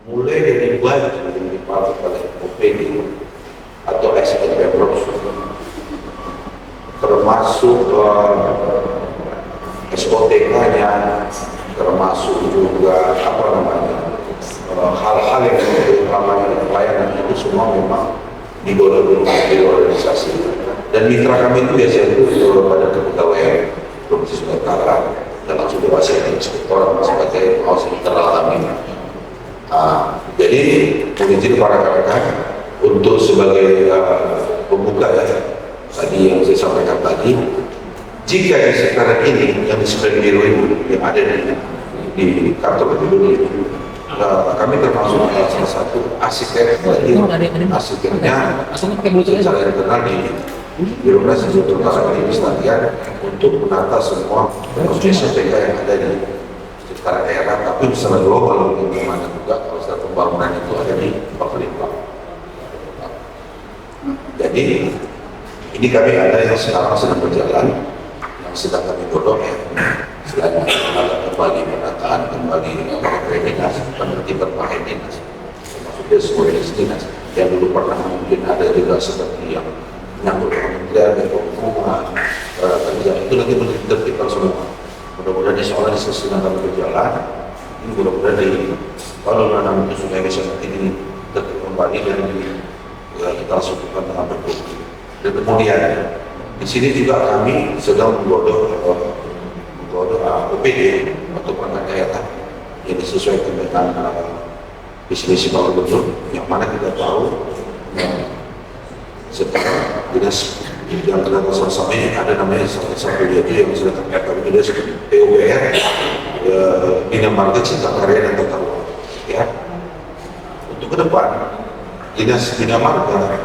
mulai dari baju yang dipakai oleh OPD atau SPP termasuk SOTK-nya, termasuk juga apa namanya hal-hal yang namanya pelayanan itu semua memang didorong di organisasi. Dan mitra kami itu biasanya itu pada kepegawaian Provinsi Sumatera Utara dan langsung dewasa inspektorat sebagai pengawas internal kami. Jadi izin para rekan-rekan untuk sebagai pembuka ya, tadi yang saya sampaikan tadi, jika di sekarang ini yang disebut biru yang ada di kantor gubernur ini, kami termasuk salah satu asisten asistennya secara internal di birokrasi terutama di Istana untuk menata semua SPK yang ada di sekitar daerah, tapi secara global bagaimana juga kalau secara pembangunan itu ada di Bapelitbang. Jadi ini kami ada yang sekarang sedang berjalan, yang sedang kami dorong ya, selain kembali penataan, kembali koordinasi, penertiban pakai dinas, termasuk dari semua dinas yang dulu pernah mungkin ada juga seperti yang menyangkut kementerian, ekonomi, kerja itu nanti ditertibkan semua. Mudah-mudahan soalnya sedang kami berjalan, ini mudah-mudahan di tahun 2006 itu sudah bisa nanti ditertib kembali dan kita langsung dengan berkumpul. Dan kemudian di sini juga kami sedang menggodok OPD atau perangkat daerah yang disesuaikan dengan visi misi Bapak Gubernur, yang mana kita tahu setelah dinas yang kita bersama ada namanya satu dia itu yang sudah terkait kami dinas PUPR Bina Marga Cipta Karya dan Tata Ruang ya. Untuk ke depan dinas Bina Marga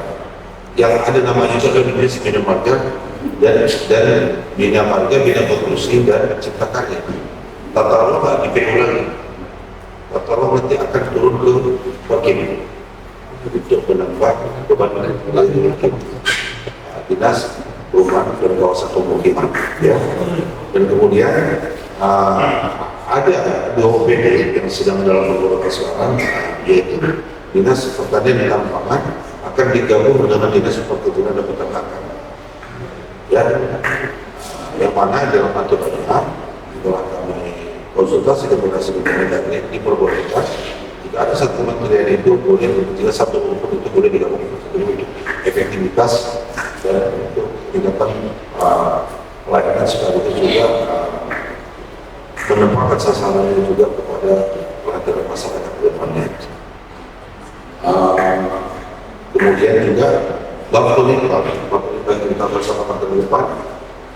yang ada namanya juga dinas Bina Marga dan Bina Marga, Bina Konstruksi dan Cipta Karya. Tata Ruang nggak dipilih lagi. Tata Ruang nanti akan turun ke wakil untuk menambah beban lagi dinas perumahan dan kawasan pemukiman ya. Dan kemudian ada dua OPD yang sedang dalam beberapa sekarang, yaitu dinas pertanian dan pangan akan digabung dengan dinas perkebunan dan peternakan ya, yang mana dalam aturannya setelah kami konsultasi dengan diperbolehkan jika ada satu kementerian itu boleh, jika satu grup itu boleh digabung untuk efektivitas dan untuk mendapat pelayanan sekaligus juga menempatkan sasarannya juga kepada pelanggan masyarakat ke depannya. Kemudian juga Bapelitbang yang kita bersama ke depan,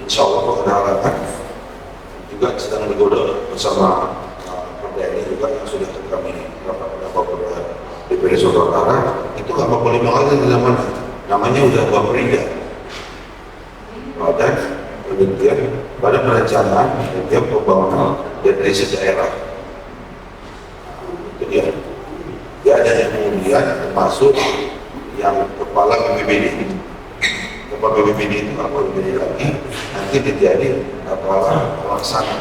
insya Allah pengenalan juga sedang digodok bersama ini juga yang sudah kami dapat beberapa DPD Sumatera Utara itu nggak Bapelitbang lagi zaman namanya udah Bapelida dan kemudian pada perencanaan dan pembangunan dan riset daerah itu dia ada yang kemudian termasuk yang kepala BPBD. Kepala BPBD itu apa BPBD lagi nanti menjadi kepala pelaksana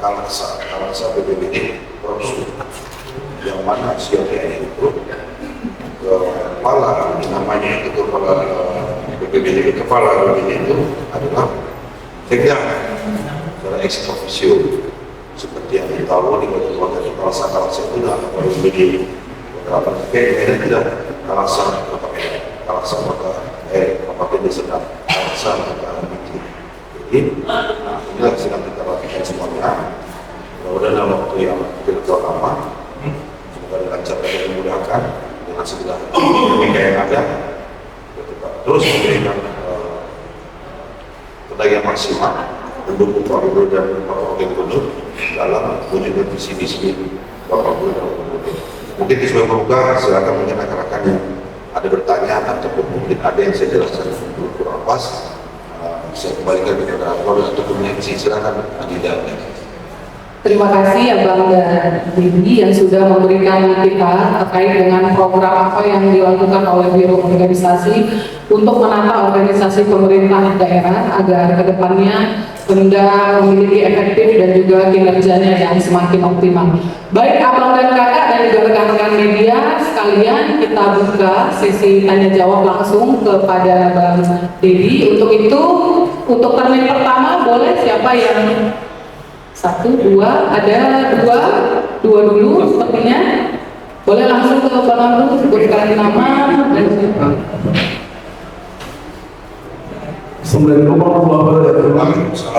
kalaksa BPBD Provinsi, yang mana siapnya itu kepala namanya itu kepala BPBD itu adalah tegak secara ex officio seperti yang kita tahu di kota kalaksa itu adalah kepala BPBD beberapa daerah tidak kalaksa KPD sedang kalaksa BPBD. Jadi inilah sedang kita lakukan semuanya. Mudah-mudahan dalam waktu yang tidak lama semoga lancar dan dimudahkan dengan segala dinamika yang ada terus memberikan tenaga yang maksimal mendukung Pak Gubernur dan Bapak Wakil Gubernur dalam mewujudkan visi-misi Bapak Gubernur dan Bapak Gubernur. Mungkin di sebelum membuka silakan mungkin rekan-rekan yang ada bertanya ataupun mungkin ada yang saya jelaskan kurang pas, saya kembalikan kepada Bapak ataupun yang silakan Adinda. Terima kasih Abang dan Bibi yang sudah memberikan kita terkait dengan program apa yang dilakukan oleh Biro Organisasi untuk menata organisasi pemerintah daerah agar kedepannya Pemda memiliki efektif dan juga kinerjanya yang semakin optimal. Baik Abang dan Kakak dan juga rekan-rekan media sekalian kita buka sesi tanya jawab langsung kepada Bang Dedi. Untuk itu, untuk termin pertama boleh siapa yang satu, dua, ada dua dulu sepertinya. Boleh langsung ke Bang Abdul, sebutkan nama dan Assalamualaikum warahmatullahi wabarakatuh.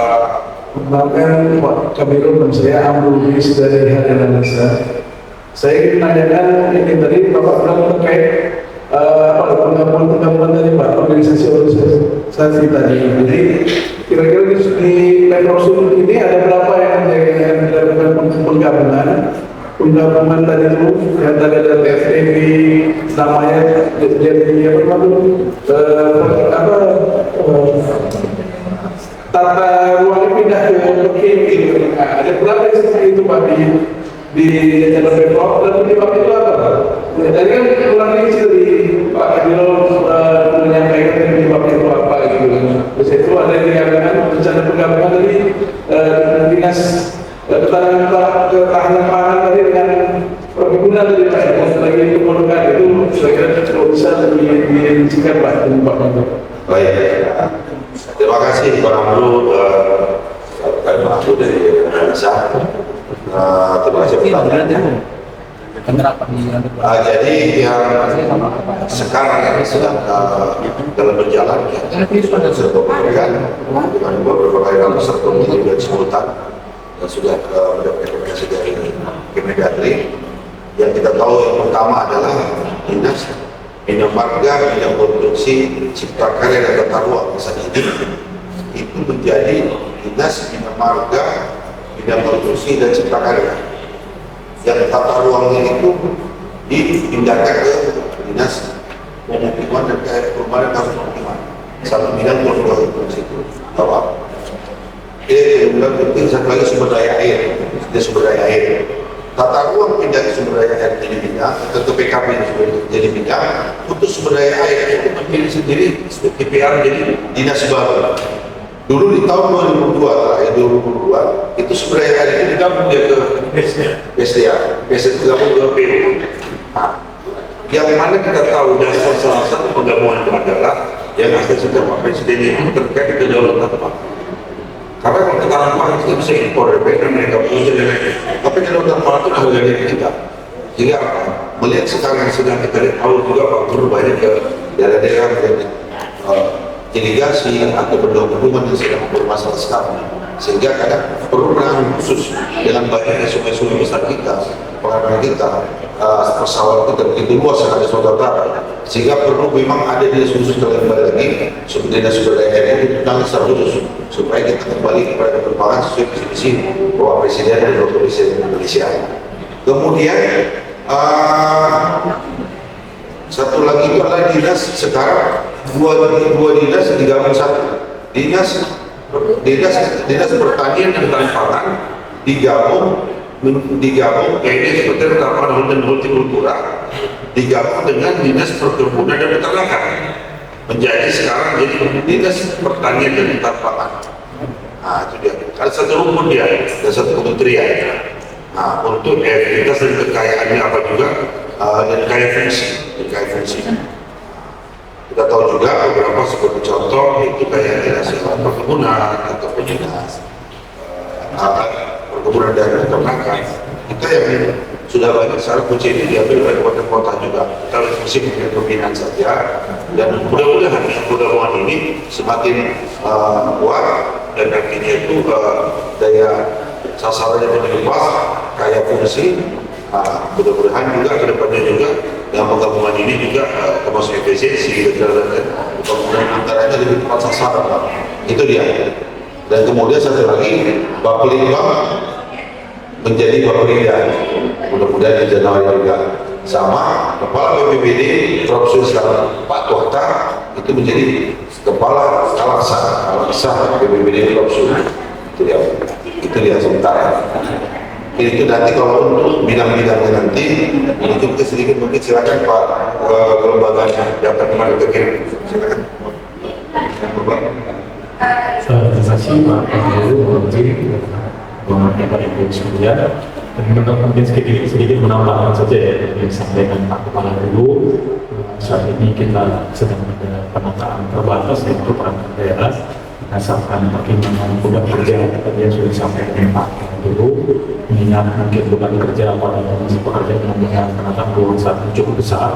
Perkenalkan Pak Kabiro dan saya Abdul Bis dari Hari Indonesia. Saya ingin menanyakan ini tadi Bapak bilang terkait penggabungan dari Pak organisasi tadi. Jadi kira-kira di Pemprov ini ada berapa yang dilakukan penggabungan tadi itu yang tadi ada FTV namanya jadi tata ruangnya pindah ke KP. Ada berapa yang seperti itu Pak di jalan Pemprov dan penyebab itu apa? Tadi kan kurang isi dari Pak Kabiro menyampaikan penyebab itu apa gitu. Terus itu ada yang dikatakan rencana penggabungan dari dinas ketahanan pangan tadi dengan perkebunan dari Pak lagi itu menurunkan itu saya kira kalau bisa lebih dirincikan Pak penyebab itu. Baik, terima kasih Bang Abdul, Bang Abdul dari Indonesia. Terima kasih pertanyaannya. Jadi yang sekarang yang sedang dalam berjalan ya, sudah berberikan dengan beberapa kali dalam peserta dan simultan dan sudah mendapatkan rekomendasi dari Kemendagri. Yang kita tahu yang pertama adalah dinas bina marga, bina produksi, cipta karya dan tata ruang saat ini itu menjadi dinas bina marga, bina produksi dan cipta karya. Yang tata ruangnya itu dipindahkan ke dinas pemukiman dan perumahan dan pemukiman. Satu bidang produksi itu apa? Kemudian penting satu lagi sumber daya air, sumber daya air. Tata ruang pindah ke sumber daya air jadi bidang, atau PKP jadi bidang, untuk sumber daya air itu memilih sendiri DPR jadi dinas baru. Dulu di tahun 2002, terakhir 2002, itu sumber daya air itu digabung dia ke PSDA digabung ke PU. Nah, yang mana kita tahu dari salah satu penggabungan itu adalah yang akan sudah Pak Presiden itu terkait kedaulatan pangan. Karena kalau ketahanan pangan kita bisa impor dan mereka punya dan lain-lain. Tapi kedaulatan pangan itu harga diri kita. Jika melihat sekarang yang sedang kita lihat, tahu juga Pak Guru banyak ke daerah-daerah yang irigasi atau bendungan yang sedang bermasalah sekarang, sehingga kadang perlu penanganan khusus dengan banyaknya sungai-sungai besar kita, pengaruh kita, persawahan kita begitu luas yang ada Sumatera Utara, sehingga perlu memang ada dinas khusus kembali lagi dinas sumber daya air itu tentang secara khusus supaya kita kembali kepada perkembangan sesuai visi misi Bapak Presiden dan Bapak Presiden Indonesia. Kemudian satu lagi itu adalah dinas sekarang dua dinas digabung satu, dinas pertanian dan pangan digabung ini seperti rekaman dan hortikultura digabung dengan dinas perkebunan dan peternakan menjadi sekarang jadi dinas pertanian dan pangan. Nah itu dia, ada satu rumpun dia dan satu kementerian. Nah untuk efektivitas dan kekayaannya apa juga dan kaya fungsi. Kita tahu juga beberapa seperti contoh itu kayak dinas perkebunan ataupun dinas perkebunan dan peternakan. Kita yang sudah banyak secara kunci ini diambil oleh kabupaten kota juga. Kita harus mesti punya pembinaan saja dan mudah-mudahan perkembangan ini semakin kuat dan akhirnya itu daya sasarannya lebih luas, kaya fungsi. Mudah-mudahan juga ke depannya juga yang penggabungan ini juga termasuk efisiensi dan kemudian antaranya lebih tepat sasaran. Itu dia. Dan kemudian satu lagi Bapelitbang menjadi Bapelida. Mudah-mudahan di Januari juga sama kepala BPBD Provinsi Selatan Pak Tuhta itu menjadi kepala Kalaksa BPBD Provinsi. Itu dia sementara. Itu nanti kalau untuk bidang-bidangnya nanti itu sedikit mungkin silakan Pak kelembaganya dapat kemarin terkirim. Silakan. Terima kasih Pak Kabiro, Menteri Pemerintah Ibu Sekalian. Dan mungkin sedikit menambahkan saja ya yang disampaikan Pak Kepala dulu. Saat ini kita sedang ada penataan terbatas yaitu perangkat daerah berdasarkan pertimbangan beban kerja tadi yang sudah disampaikan Pak dulu, mengingat mungkin beban kerja pada dinas pekerjaan dengan penataan ruang saat cukup besar.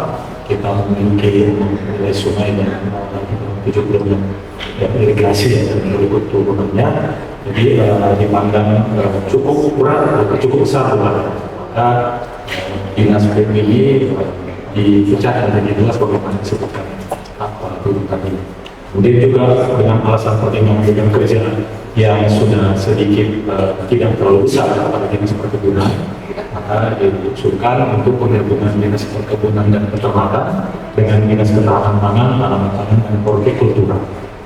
Kita memiliki nilai sungai dan 70 irigasi yang berikut turunannya, jadi dipandang cukup berat, cukup besar beban. Maka dinas PMI dipecah menjadi dua sebagaimana disebutkan dulu tadi. Kemudian juga dengan alasan pertimbangan beban kerja yang sudah sedikit tidak terlalu besar pada dinas perkebunan, maka diusulkan untuk penggabungan dinas perkebunan dan peternakan dengan dinas ketahanan pangan, tanaman pangan, dan hortikultura.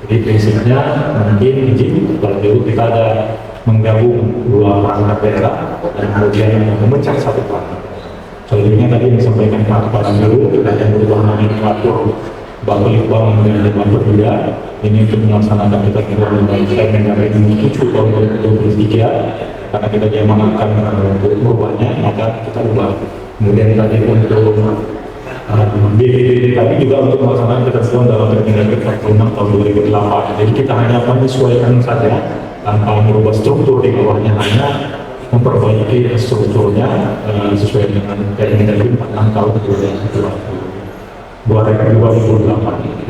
Jadi prinsipnya mungkin izin kalau dulu kita ada menggabung dua perangkat daerah dan kemudian memecah satu perangkat. Contohnya tadi yang disampaikan Pak Kepala dulu, kita yang berubah nomenklatur Bapelitbang dan Bapelida ini untuk melaksanakan kita Permendagri 7 tahun 2023 karena kita diamanatkan untuk merubahnya, maka kita ubah. Kemudian tadi untuk BPBD tadi juga untuk melaksanakan ketentuan dalam Permendagri 46 tahun 2008. Jadi kita hanya menyesuaikan saja tanpa merubah struktur di bawahnya, hanya memperbaiki strukturnya sesuai dengan Permendagri 46 tahun 2008.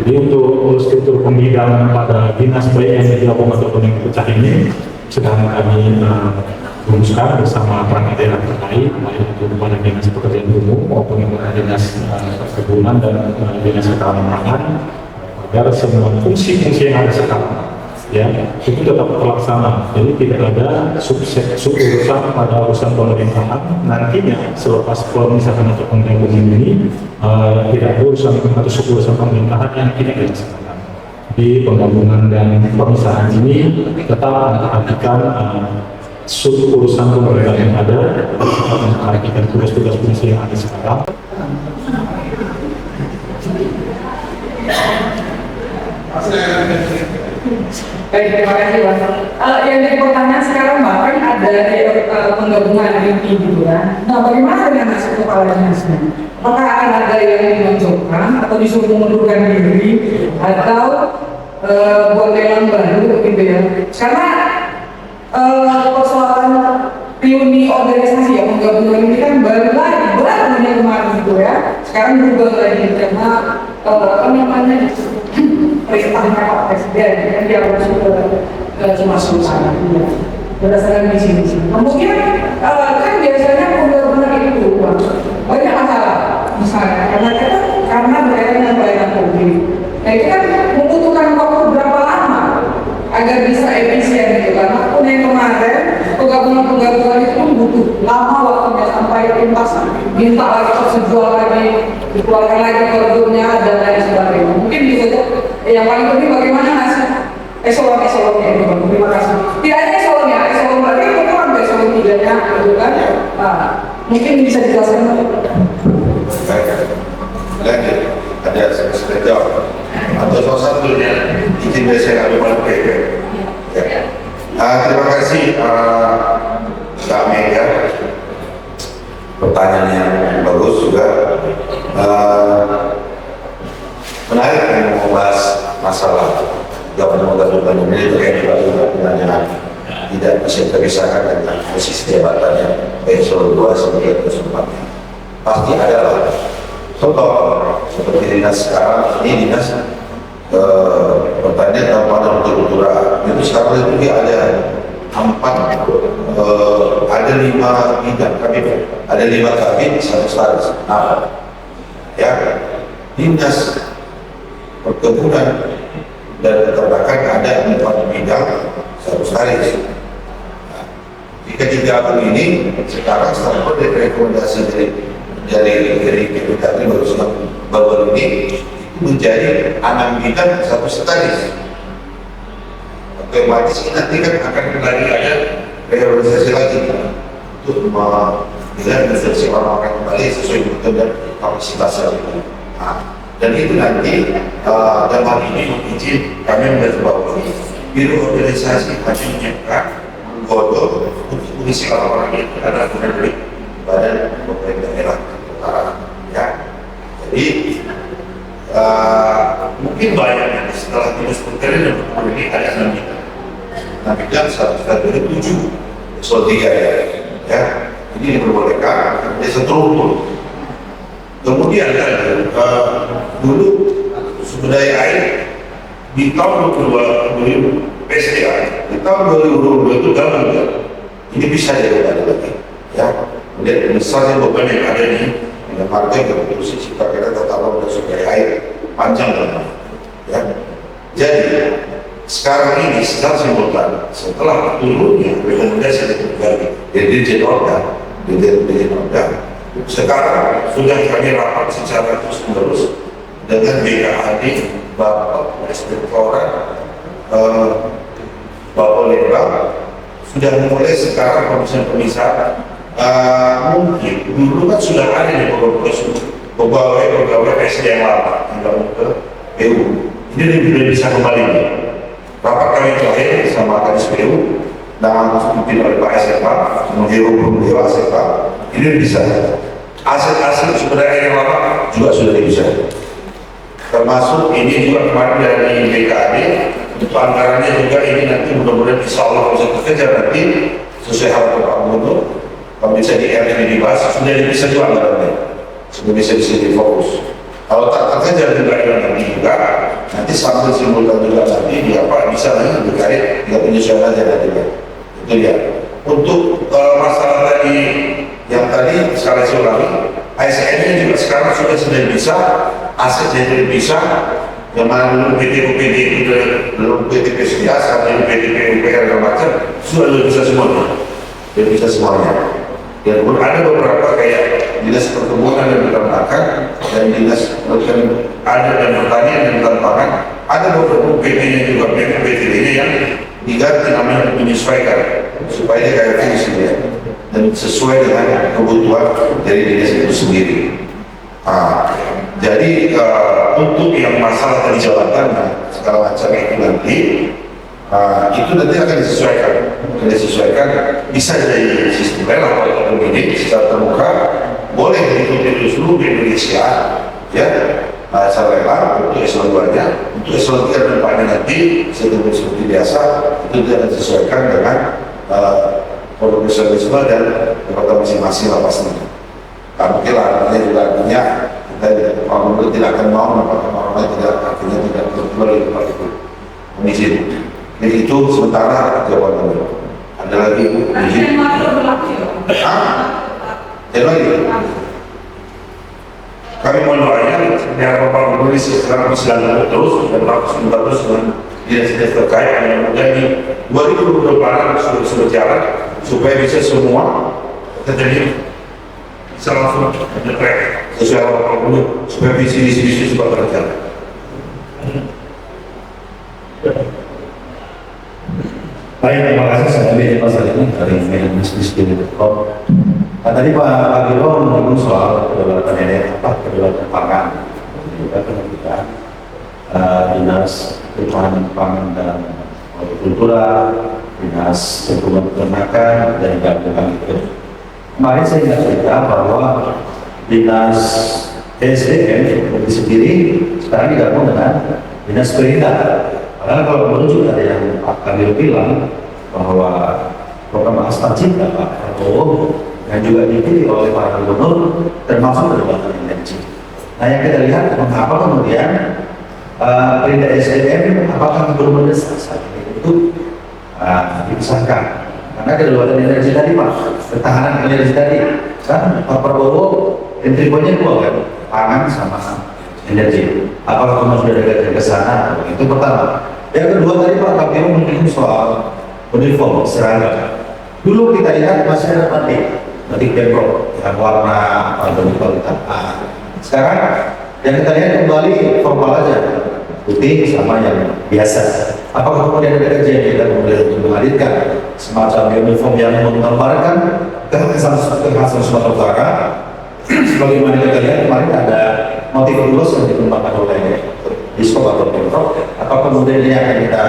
Jadi untuk struktur pembidangan pada dinas baik yang digabung ataupun yang pecah ini sedang kami rumuskan bersama perangkat daerah terkait, baik itu pada dinas pekerjaan umum maupun pada dinas perkebunan dan dinas ketahanan pangan, agar semua fungsi-fungsi yang ada sekarang ya itu tetap terlaksana. Jadi tidak ada sub-urusan pada urusan pemerintahan nantinya selepas pemisahan atau penggabungan ini, tidak ada urusan atau sub-urusan pemerintahan yang tidak dilaksanakan. Di penggabungan dan pemisahan ini tetap memperhatikan sub-urusan pemerintahan yang ada, memperhatikan tugas-tugas fungsi yang ada sekarang. Baik, terima kasih Mas. Yang jadi pertanyaan sekarang Mbak, kan ada penggabungan ini gitu ya. Nah, bagaimana dengan nasib kepala dinasnya? Apakah akan ada yang dimunculkan atau disuruh mengundurkan diri atau buat lelang baru gitu ya? Karena persoalan reuni organisasi ya penggabungan ini kan baru kemarin gitu ya. Sekarang berubah lagi karena apa namanya? Perintahnya Pak Presiden yang dia masuk ke masuk sana berdasarkan misi. Mungkin kan biasanya penggabungan itu banyak masalah misalnya karena berkaitan dengan pelayanan publik. Nah itu kan membutuhkan waktu berapa lama agar bisa efisien gitu, karena pun yang kemarin penggabungan itu pun butuh lama waktunya sampai tuntas, minta lagi persetujuan lagi, dikeluarkan lagi koridornya dan lain sebagainya. Mungkin bisa yang paling penting bagaimana nasib eselonnya itu. Terima kasih. Tidak hanya eselon berarti itu kan eselon 3-nya gitu kan. Nah, mungkin bisa dijelaskan. Baik, lanjut. Ada saya jawab. Atau salah satunya izin dari saya kami pakai. Terima kasih Kak Mega. Pertanyaan yang bagus juga. Menarik yang membahas masalah jabatan ini terkait dengan tidak bisa terpisahkan dengan posisi jabatannya baik eselon 2 sebagai kesempatan. Pasti ada lah. Contoh seperti dinas sekarang ini dinas pertanian dan pangan hortikultura itu sekarang itu dia ada 5 bidang kabin, ada 5 kabin, 1 status. Nah, ya dinas perkebunan dan peternakan ada 4 bidang, 1 status. Nah, jika digabung ini sekarang setelah rekomendasi dari Keputri baru ini itu menjadi 6 bidang, 1 status. Otomatis nanti kan akan kembali ada reorganisasi lagi untuk dengan persepsi orang-orang kembali sesuai dengan dan kapasitasnya. Nah, dan itu nanti dalam hal ini izin kami menggarisbawahi biro organisasi hanya menyiapkan kodok untuk mengisi orang itu adalah dari badan pemerintah daerah utara, ya. Jadi mungkin banyak setelah dinas pertanian dan ini ada 6 bidang. Tapi kan 107 soal 3 ya. Ini diperbolehkan dia struktur. Kemudian kan dulu sumber daya air di tahun 2022 PSDA di tahun 2022 itu gabung ya. Ini bisa dilakukan lagi ya. Kemudian besarnya beban yang ada di partai keputusan cipta kerja tata ruang dan sumber daya air panjang banget ya. Jadi sekarang ini secara simultan setelah turunnya rekomendasi dari Dirjen Orda, sekarang sudah kami rapat secara terus menerus dengan BKAD, Bapak Inspektorat, Bapak Lembang sudah mulai sekarang pemisahan. Mungkin dulu kan sudah ada di pegawai SD yang lama yang mau ke PU. Ini sudah bisa kembali. Rapat kami terakhir sama Kadis PU dan dipimpin oleh Pak SMA, menghubung SMA. Ini bisa. Aset-aset sumber daya yang lama juga sudah bisa. Termasuk ini juga kemarin dari BKAD, untuk anggarannya juga ini nanti mudah-mudahan insya Allah bisa bekerja nanti sesuai harapan Pak Gubernur. Kalau bisa di RT dibahas, sudah bisa juga anggarannya, sudah bisa difokus. Kalau tak terkejar juga nanti juga, nanti sambil simultan juga nanti di apa bisa lagi berkait dengan penyesuaian aja nanti ya. Itu dia. Untuk masalah tadi yang tadi sekali saya ulangi, ASN-nya juga sekarang sudah bisa, asetnya sudah bisa, yang mana dulu PT-UPD itu belum PT PSDA, sampai PT PUPR dan macam sudah bisa semuanya, sudah bisa semuanya. Ya, ada beberapa kayak dinas perkebunan dan peternakan dan dinas ada dan pertanian dan pangan, ada beberapa PT-nya juga PT-nya yang diganti namanya menyesuaikan supaya dia kayak fungsi ya dan sesuai dengan kebutuhan dari dinas itu sendiri. Jadi untuk yang masalah tadi jabatan segala macam itu nanti itu nanti akan disesuaikan bisa dari sistem lelang atau ini secara terbuka boleh diikuti di seluruh Indonesia ya secara lelang untuk eselon 2-nya, untuk eselon 3 dan depannya nanti seperti biasa itu akan disesuaikan dengan profesionalisme dan kekuatan masing-masing lapasnya. Mungkin artinya juga artinya kita kalau tidak akan mau apakah orang tidak artinya tidak berkeluar di tempat itu izin. Jadi itu sementara jawaban itu. Ada lagi izin? Januari. Kami mohon doanya biar Bapak Gubernur sekarang sedang terus dan Bapak terus dengan dinas-dinas terkait yang menjadi 2024 sudah berjalan supaya bisa semua terjadi bisa langsung menyetrek sesuai Bapak Gubernur supaya visi juga berjalan. Baik, terima kasih sekali Pak Salim dari Medan Bisnis Development. Tadi Pak Giro menyinggung soal kedaulatan kedaulatan pangan, juga pendidikan, dinas ketahanan pangan dan hortikultura, dinas perkebunan peternakan dan gabungan itu. Kemarin saya ingat cerita bahwa dinas SDM itu sendiri sekarang digabung dengan dinas perintah. Karena kalau merujuk ada yang Pak Kamil bilang bahwa program Astra Cinta Pak Prabowo yang juga dipilih oleh Pak Gubernur termasuk kedaulatan energi. Nah yang kita lihat mengapa kemudian perintah SDM apakah belum mendesak saat ini itu dipisahkan karena kedaulatan energi tadi Pak, ketahanan energi tadi kan Pak Prabowo intrigonya dua kan, pangan sama energi. Apakah kamu sudah dekat ke sana? Itu pertama. Yang kedua tadi Pak KPU menyinggung soal uniform seragam. Dulu kita lihat masih ada batik Pemprov yang warna dan kualitas A. Sekarang yang kita lihat kembali formal aja, putih sama yang biasa. Apakah kemudian ada kajian kita kemudian untuk menghadirkan semacam uniform yang menggambarkan kekhasan Sumatera Utara? Sebagaimana kita lihat kemarin ada motif ulos yang dikembangkan oleh Diskop atau Pemprov, apa kemudian ini akan kita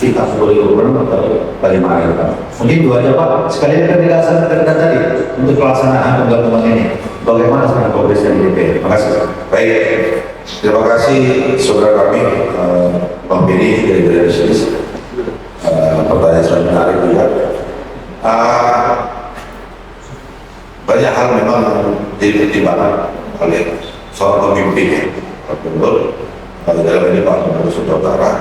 nanti kamu boleh gubernur atau bagaimana ya Pak? Mungkin dua aja Pak, sekalian kan dilaksanakan tadi untuk pelaksanaan penggabungan ini. Bagaimana sekarang progresnya di DPR? Terima kasih. Baik, terima kasih saudara kami Bang Beni dari Beresis. Pertanyaan sangat menarik juga. Banyak hal memang jadi pertimbangan oleh seorang pemimpin gubernur dalam ini Pak Gubernur Sumatera Utara.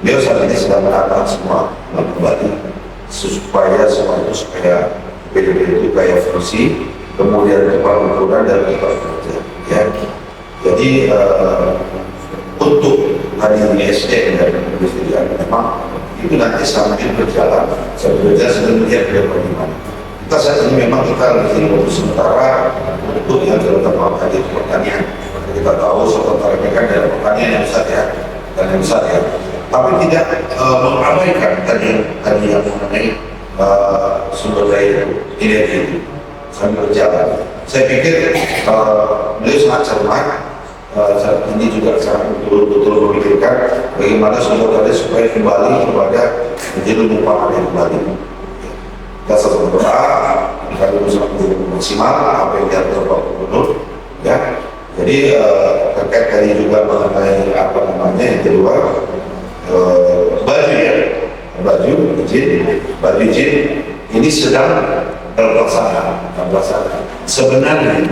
Beliau saat ini sedang menata semua kembali supaya semua itu supaya PDB itu kayak fungsi, kemudian tempat ukuran dan tempat kerja. Ya. Jadi untuk tadi SDM dan pendidikan memang itu nanti sambil berjalan, sebetulnya sudah melihat ke depan gimana. Kita saat ini memang kita lagi untuk sementara untuk yang terutama tadi pertanian. Kita tahu sementara ini kan dalam pertanian yang besar ya, dan yang besar ya. Tapi tidak mengabaikan tadi yang mengenai sumber daya energi itu sambil berjalan. Saya pikir beliau sangat cermat. Saat ini juga sangat betul-betul memikirkan bagaimana sumber daya supaya kembali kepada menjadi lumpaan yang kembali. Kita satu berdoa, kita berusaha maksimal apa yang diatur Pak Gubernur, ya. Jadi terkait tadi juga mengenai apa namanya yang kedua baju ya, baju izin ini sedang pelaksanaan. Sebenarnya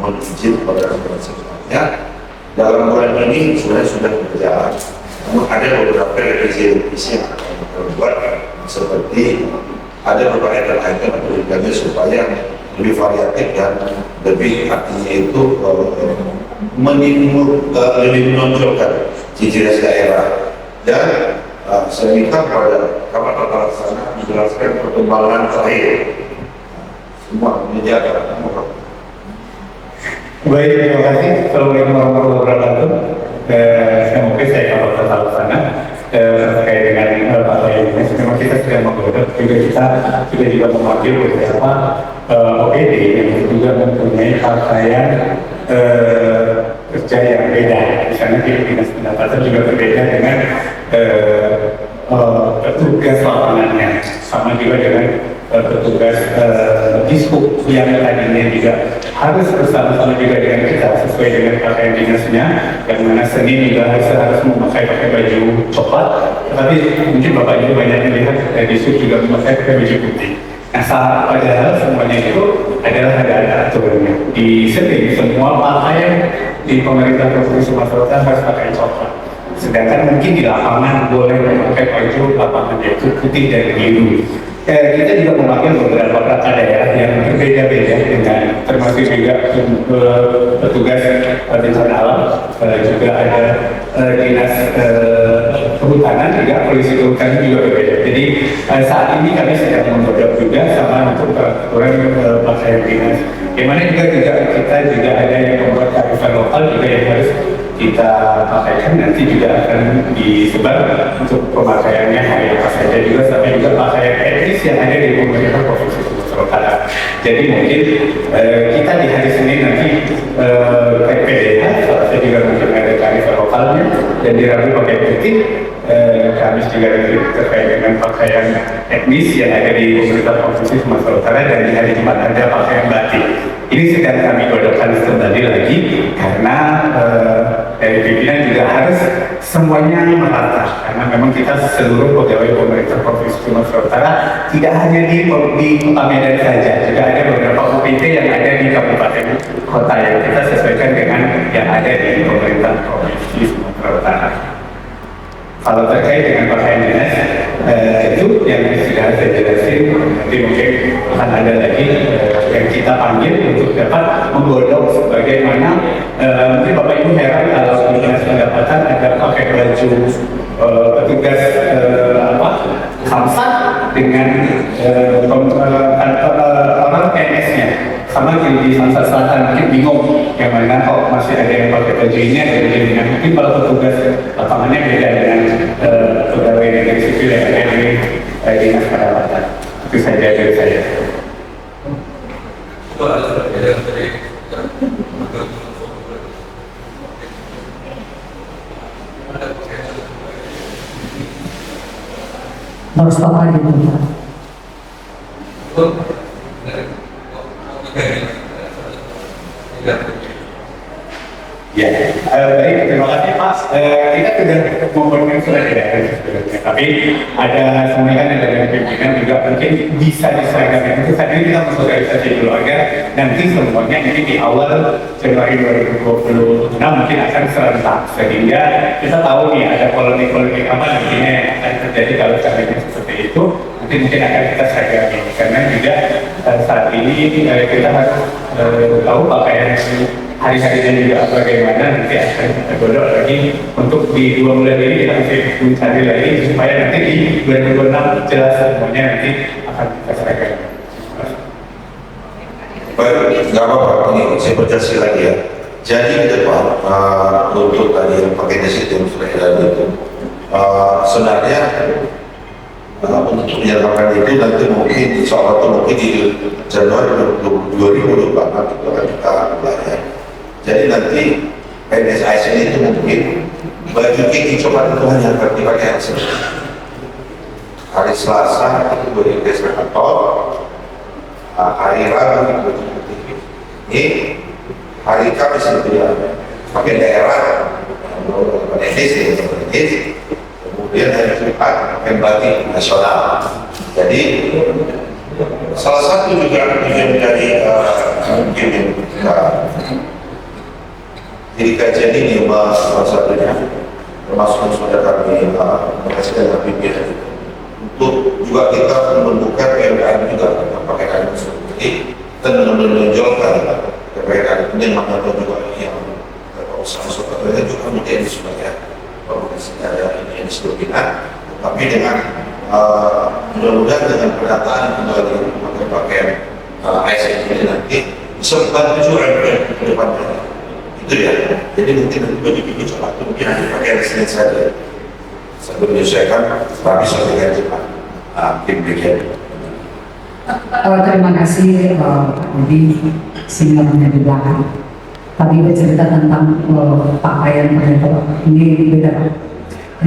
mohon izin pada sebenarnya dalam bulan ini sebenarnya sudah berjalan. Namun ada beberapa revisi yang akan dibuat seperti ada beberapa item atau itemnya supaya lebih variatif dan lebih artinya itu lebih menonjolkan ciri khas daerah. Dan saya minta kepada Kamar Tata Laksana menjelaskan perkembangan terakhir semua menjaga. Baik, terima kasih. Assalamualaikum warahmatullahi wabarakatuh. Mungkin saya Kamar Tata Laksana terkait dengan partai ini. Memang kita sudah menggodok, kita juga memanggil beberapa OPD yang juga mempunyai pakaian kerja yang beda. Misalnya di dinas pendapatan juga berbeda dengan petugas lapangannya, sama juga dengan petugas dishub yang tadinya juga harus bersama-sama juga dengan kita sesuai dengan pakaian dinasnya, yang mana Senin juga harus memakai baju coklat, tetapi mungkin Bapak Ibu banyak melihat dishub juga memakai baju putih. Nah, padahal semuanya itu adalah ada aturannya. Di semua pakaian di pemerintah Provinsi Sumatera Utara harus pakai coklat. Sedangkan mungkin di lapangan boleh memakai baju lapangan yaitu putih dan biru. Kita juga memakai beberapa perangkat daerah yang berbeda-beda dengan termasuk juga petugas bencana alam, juga ada dinas kehutanan, juga polisi kehutanan juga berbeda. Jadi saat ini kami sedang menggodok juga sama untuk peraturan pakaian dinas. Yang mana juga kita juga ada yang membuat kearifan lokal juga yang harus kita pakaikan, nanti juga akan disebar untuk pemakaiannya hari apa saja juga, sampai juga pakaian etnis yang ada di pemerintah Provinsi Sumatera Utara. Jadi mungkin kita di hari Senin nanti PDH, saya juga mungkin ada kearifan lokalnya, dan di Rabu pakai putih, Kamis juga terkait dengan pakaian etnis yang ada di pemerintah Provinsi Sumatera Utara, dan di hari Jumat ada pakaian batik. Ini sedang kami godokkan kembali lagi karena dari pimpinan juga harus semuanya merata, karena memang kita seluruh pegawai pemerintah Provinsi Sumatera Utara tidak hanya di Kota Medan saja, juga ada beberapa UPT yang ada di kabupaten kota yang kita sesuaikan dengan yang ada di pemerintah Provinsi Sumatera Utara. Kalau terkait dengan pakaian dinas, itu yang sudah saya jelasin, nanti mungkin akan ada lagi yang kita panggil untuk dapat menggodok sebagaimana mungkin Bapak Ibu heran kalau di dinas pendapatan ada pakai baju petugas samsat dengan orang PNS-nya. Sama di Samsat Selatan mungkin bingung yang mana kok masih ada yang pakai baju ini, ada baju ini. Mungkin kalau petugas lapangannya beda dengan pegawai negeri sipil yang ada di dinas pendapatan. Itu saja dari saya. Ada Harus apa gitu Pak? Ya, baik, terima kasih Mas. Kita sudah membuatkan surat edaran sebenarnya, tapi ada semuanya kan dari pimpinan juga mungkin bisa diserahkan. Untuk saat ini kita mensosialisasi dulu agar nanti semuanya ini di awal Januari 2026 mungkin akan serentak, sehingga kita tahu nih ada polemik-polemik apa nantinya yang akan terjadi kalau caranya seperti itu. Nanti mungkin akan kita seragami karena juga saat ini kita harus tahu pakaian hari-harinya juga bagaimana, nanti akan kita godok lagi untuk di 2 bulan ini kita masih mencari lagi supaya nanti di 2026 jelas semuanya nanti akan kita serahkan. Baik, nggak apa-apa, ini saya berjelaskan lagi ya. Jadi ke depan, untuk tadi yang pakai sistem sudah ada itu, sebenarnya untuk menyerahkan itu nanti mungkin insya Allah itu mungkin di Januari 2024 itu akan kita mulai ya. Jadi nanti PNS ASN itu mungkin baju kiki coba itu hanya akan dipakai hari Senin. Hari Selasa itu baju tes kantor, hari Rabu itu baju putih. Ini hari Kamis itu ya pakai daerah, PNS, kemudian hari Jumat pakai batik nasional. Jadi salah satu juga tujuan dari mungkin jadi kajian ini salah satunya termasuk sudah kami menghasilkan pimpinan untuk juga kita membuka PMKM juga pakai kain seperti dan menonjolkan PMKM ini maknanya juga yang usaha-usaha juga menjadi sebagai organisasi ini sebelumnya, tapi dengan mudah-mudahan dengan penataan kembali pakaian ASN ini nanti bisa membantu juga ke depannya. Itu ya, jadi mungkin nanti baju ini coba mungkin nanti pakai Senin saja sambil menyesuaikan tapi sampai dengan cepat tim BKM. Terima kasih Pak Budi, seniornya di belakang. Tadi bercerita tentang pakaian ini beda.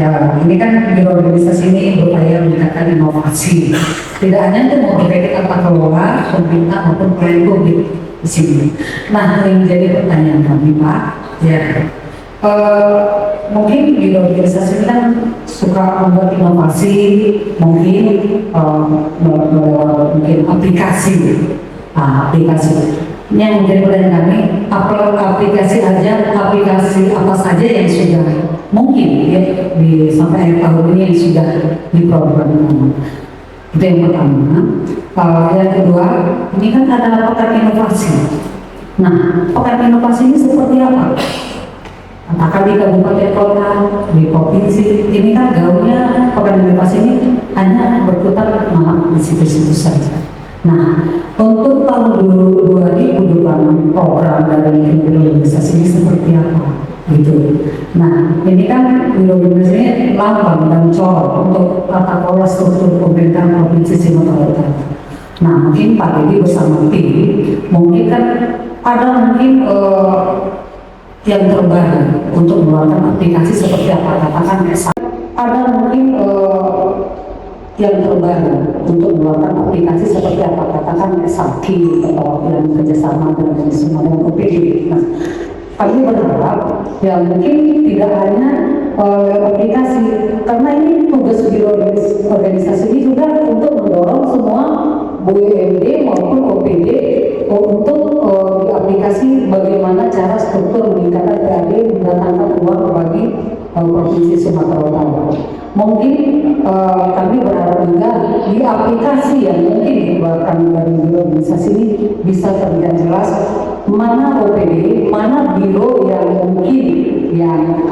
Ya, ini kan di organisasi ini berupaya meningkatkan inovasi. Tidak hanya untuk memperbaiki tata kelola, pemerintah maupun pelayan publik di sini. Nah, yang menjadi pertanyaan kami Pak, ya, mungkin di organisasi ini kan suka membuat inovasi, mungkin mungkin aplikasi. Yang menjadi pertanyaan kami, aplikasi apa saja yang sudah mungkin ya, sampai akhir tahun ini yang sudah diprogramkan. Itu yang pertama. Yang kedua, ini kan ada pekan inovasi. Nah, pekan inovasi ini seperti apa? Apakah di kabupaten kota, di provinsi, ini kan gaulnya pekan inovasi ini hanya berputar di situ-situ saja. Nah, untuk tahun 2026 program dari organisasi ini seperti apa? Gitu. Nah, ini kan organisasi ini lambang dan corong untuk tata kelola struktur pemerintahan provinsi Sumatera Utara. Nah, mungkin Pak Dedi bersama tim, mungkin kan ada mungkin yang terbaru untuk mengeluarkan aplikasi seperti apa katakan ada mungkin yang terbaru untuk mengeluarkan aplikasi seperti apa katakan Saki atau yang kerjasama dengan semua dengan OPD. Nah, kami berharap ya mungkin tidak hanya aplikasi, karena ini tugas biro organisasi ini juga untuk mendorong semua BUMD maupun OPD untuk di aplikasi bagaimana cara struktur meningkatkan PAD mendatangkan uang bagi Provinsi Sumatera Utara. Mungkin kami berharap juga di aplikasi yang mungkin dikeluarkan dari biro organisasi ini bisa terlihat jelas mana OPD, mana biro yang mungkin yang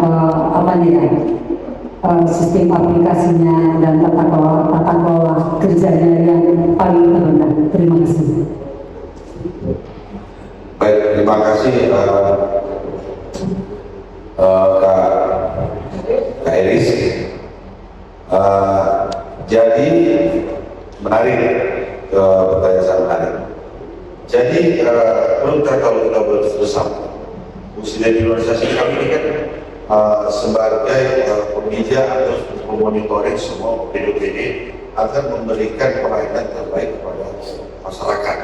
sistem aplikasinya dan tata kelola kerjanya yang paling rendah. Terima kasih. Baik, terima kasih Kak Elis. Jadi menarik pertanyaan saya menarik. Jadi perlu kita tahu kita bersama fungsi dari organisasi kami ini kan sebagai pemija atau memonitoring semua OPD agar memberikan pelayanan terbaik kepada masyarakat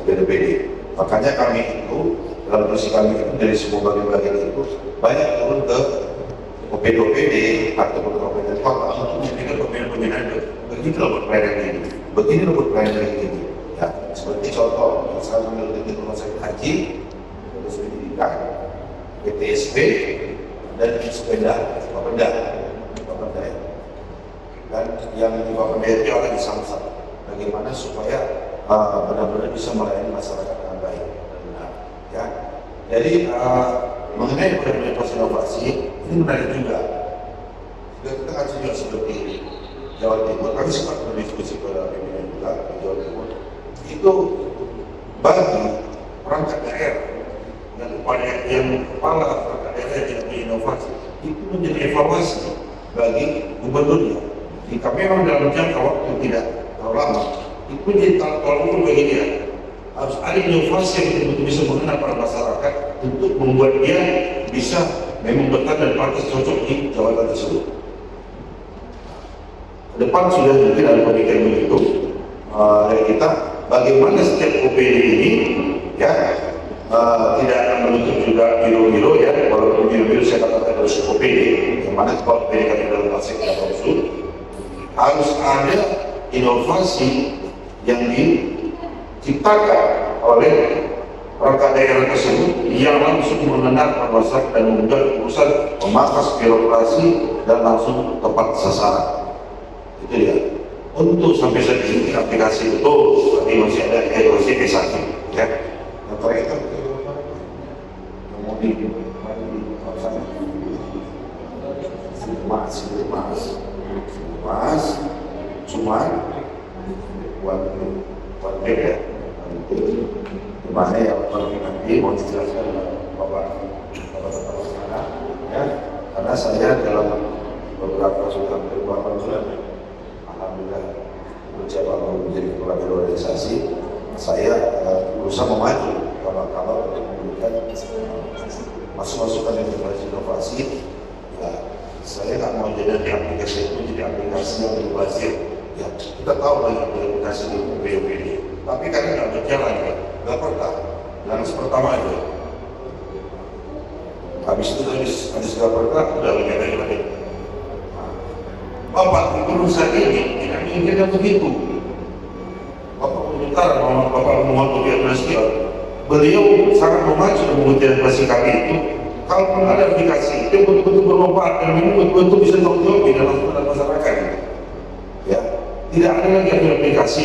OPD. Makanya kami itu dalam fungsi kami itu dari semua bagian-bagian itu banyak turun ke OPD ataupun kabupaten kota untuk memberikan pembinaan begini loh pelayanan ini, begini loh pelayanan ini. Ya, seperti contoh yang saya ambil di rumah sakit haji, terus pendidikan, PTSP, dan sepeda, Bapeda. Dan yang di Bapeda itu orang di Samsat. Bagaimana supaya benar-benar bisa melayani masyarakat dengan baik dan benar. Ya. Jadi mengenai implementasi inovasi ini menarik juga. Kita kan juga seperti ini. Jawa Timur, kami sempat berdiskusi pada pimpinan juga di Jawa Timur. Itu bagi perangkat daerah yang kepala perangkat daerah yang tidak punya inovasi, itu menjadi evaluasi bagi gubernurnya. Jika memang dalam jangka waktu tidak terlalu lama, itu menjadi tolak ukur bagi dia. Harus ada inovasi yang betul-betul bisa mengena pada masyarakat untuk membuat dia bisa memang bertahan dan pantas cocok di jabatan tersebut. Depan sudah mungkin ada pemikiran begitu dari kita, bagaimana setiap OPD ini ya tidak akan menutup juga biro-biro ya, walaupun biro-biro saya katakan harus OPD, yang mana kalau OPD kami dalam aspek klausul harus ada inovasi yang diciptakan oleh perangkat daerah tersebut yang langsung mengenal masyarakat dan memudahkan urusan memangkas birokrasi dan langsung tepat sasaran. Itu ya. Untuk sampai saat ini aplikasi itu tapi masih ada evaluasi P1 ya. Yang terakhir yang mau di mas cuma buat beda dimana yang nanti mau dijelaskan bapak ya, karena saya dalam beberapa sudah beberapa bulan alhamdulillah mencoba menjadi kepala biro organisasi, saya berusaha memacu kabar-kabar untuk memberikan masukan yang inovasi. Ya, saya nggak mau jadi aplikasi itu jadi aplikasi yang berbasis. Ya, kita tahu banyak aplikasi di BOPD, tapi kadang nggak berjalan ya, nggak pernah. Yang pertama aja. Habis itu habis nggak pernah udah lebih lagi. Bapak gubernur saat ini tidak menginginkan begitu. Bapak Utara, Bapak Muhammad Biar Nasional, beliau sangat memacu dan memotivasi kami itu. Kalau ada aplikasi itu betul-betul bermanfaat dan betul-betul bisa tanggung dalam masyarakat. Ya, tidak ada lagi aplikasi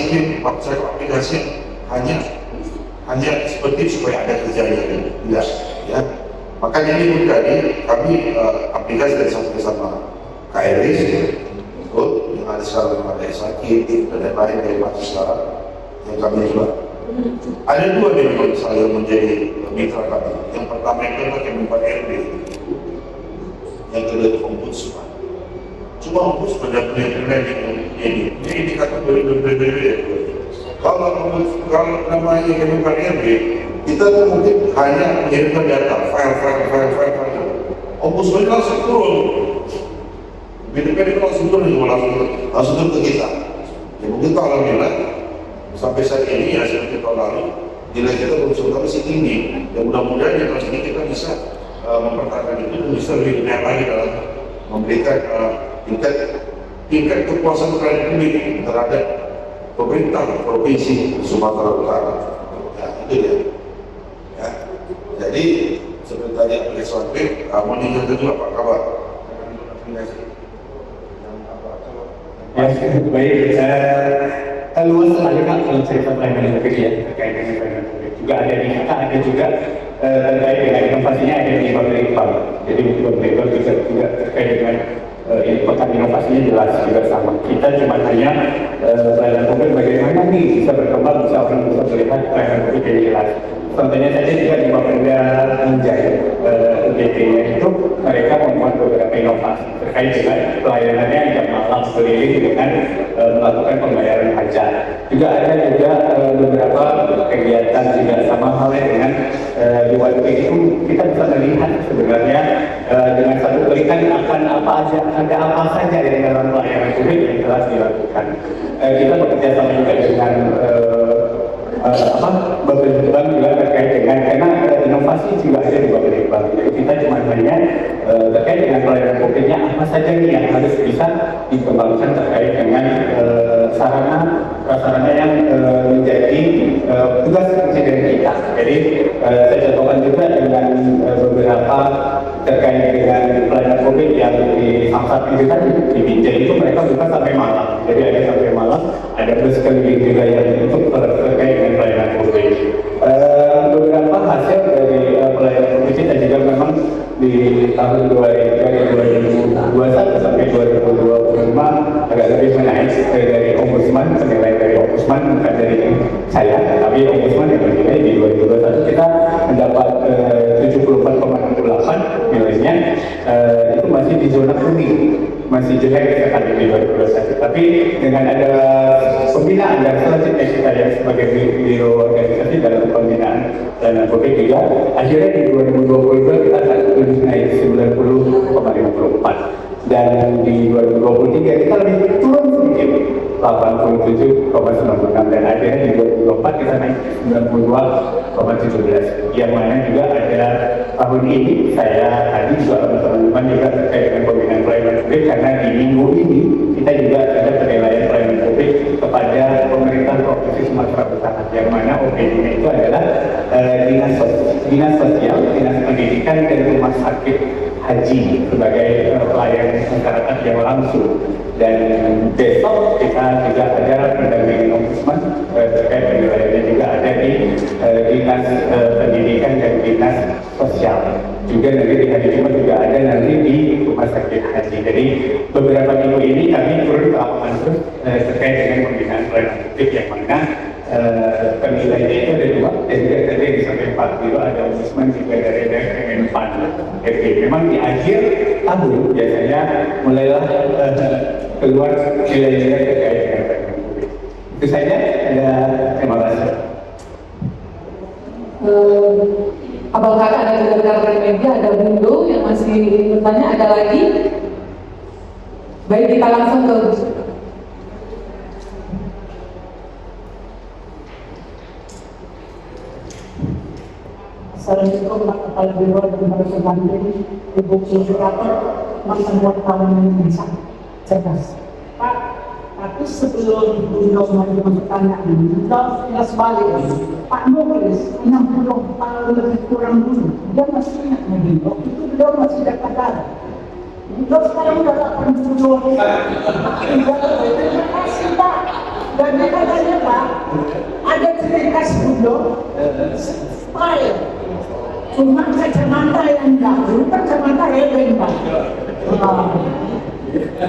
hanya seperti supaya ada kerjanya. Tidak, ya. Makanya ini pun tadi kami aplikasi dari sama KRIS. Yang ada sekarang ada sakit dan lain-lain dari mati sekarang yang kami juga ada dua yang saya menjadi mitra kami. Yang pertama itu adalah Kemenpan RB, yang kedua itu Ombudsman. Cuma Ombudsman dan penilaian ini indikator berbeda. Kalau namanya Kemenpan RB, kita tuh mungkin hanya mengirimkan data file. Ombudsman langsung turun. BDPD langsung turun ke kita. Ya mungkin alhamdulillah sampai saat ini ya seperti tahun lalu nilai kita belum sampai masih tinggi. Dan mudah-mudahan ya tahun ini kita bisa mempertahankan itu dan bisa lebih banyak lagi dalam memberikan tingkat kepuasan publik terhadap pemerintah provinsi Sumatera Utara. Ya, itu dia. Ya. Jadi seperti tadi aplikasi OnePay, monitor juga apa kabar? Ya, baik. Luas sekali Kak kalau cerita pelayanan publik ya, terkait dengan pelayanan publik. Juga ada di kita, ada juga terkait dengan inovasinya ada di Bapak Iqbal. Jadi Bapak Iqbal bisa juga terkait dengan kotak inovasinya jelas juga sama. Kita cuma hanya pelayanan publik bagaimana nih bisa berkembang, bisa orang bisa melihat pelayanan publik jadi jelas. Contohnya saja juga di Bapak Menjai UGT-nya itu mereka membuat beberapa inovasi terkait dengan pelayanannya yang malam keliling dengan melakukan pembayaran pajak. Juga ada beberapa kegiatan juga sama halnya dengan di waktu itu kita bisa melihat sebenarnya dengan satu kelikan akan ada apa saja di dalam pelayanan publik yang telah dilakukan. Kita bekerja sama juga dengan beberapa bank juga terkait dengan karena inovasi juga ada di beberapa bank. Jadi kita cuma hanya terkait dengan pelayanan publiknya apa saja nih yang harus bisa dikembangkan terkait dengan sarana yang menjadi tugas presiden kita. Jadi saya contohkan juga dengan beberapa terkait dengan pelayanan publik yang di Samsat itu kan di Binjai itu mereka buka sampai malam. Jadi ada sampai malam, ada bus keliling juga yang untuk terkait dengan pelayanan publik. Beberapa hasil dari pelayanan publik kita juga memang di tahun 2021 sampai 2025 agak lebih menaik dari ombudsman, penilaian dari ombudsman bukan dari saya, tapi ombudsman yang menilai di 2021 kita mendapat 74,68 nilainya, itu masih di zona kuning, masih jelek sekali di 2021. Tapi dengan ada pembinaan dan selanjutnya kita yang sebagai biro organisasi dalam pembinaan dan publik juga, akhirnya di 2022 kita akan lebih naik 90,54 dan di 2023 kita lebih turun sedikit 87,96 dan akhirnya di 2024 kita naik 92,17 yang mana juga ada tahun ini saya tadi juga sama teman-teman juga terkait dengan pembinaan pelayanan publik karena di minggu ini kita juga ada penilaian pelayanan publik kepada pemerintah Provinsi Sumatera Utara yang mana OPD-nya itu adalah dinas sosial, dinas pendidikan dan rumah sakit haji sebagai pelayan masyarakat yang langsung. Dan besok kita juga ada pendampingan ombudsman terkait penilaiannya juga ada di dinas pendidikan dan dinas sosial. Juga nanti di hari Jumat juga ada nanti di rumah sakit haji. Jadi beberapa minggu ini kami turun ke lapangan terus terkait dengan pembinaan pelayanan publik yang mana penilaiannya itu ada 2 dan juga tadi disampaikan Pak Biro ada ombudsman juga dari Kemenpan RB. Memang di akhir tahun biasanya mulailah keluar nilai-nilai terkait dengan pelayanan publik. Itu saja. Terima kasih. Apakah ada rekan-rekan media, ada Bundo yang masih bertanya, ada lagi? Baik, kita langsung ke Assalamualaikum Pak Kepala Biro dan para pembantu, Ibu Kulturator, mantan wartawan Indonesia cerdas. Pak, tapi sebelum Beliau maju pertanyaan, Beliau jelas balik. Pak Nuklis 60 tahun lebih kurang dulu, dia masih ingat Beliau, itu beliau masih dekat darah. Beliau sekarang sudah 80. Terima kasih Pak. Dan katanya Pak, ada ciri khas Beliau, style. Cuma kacamata yang jauh, kacamata yang Pak.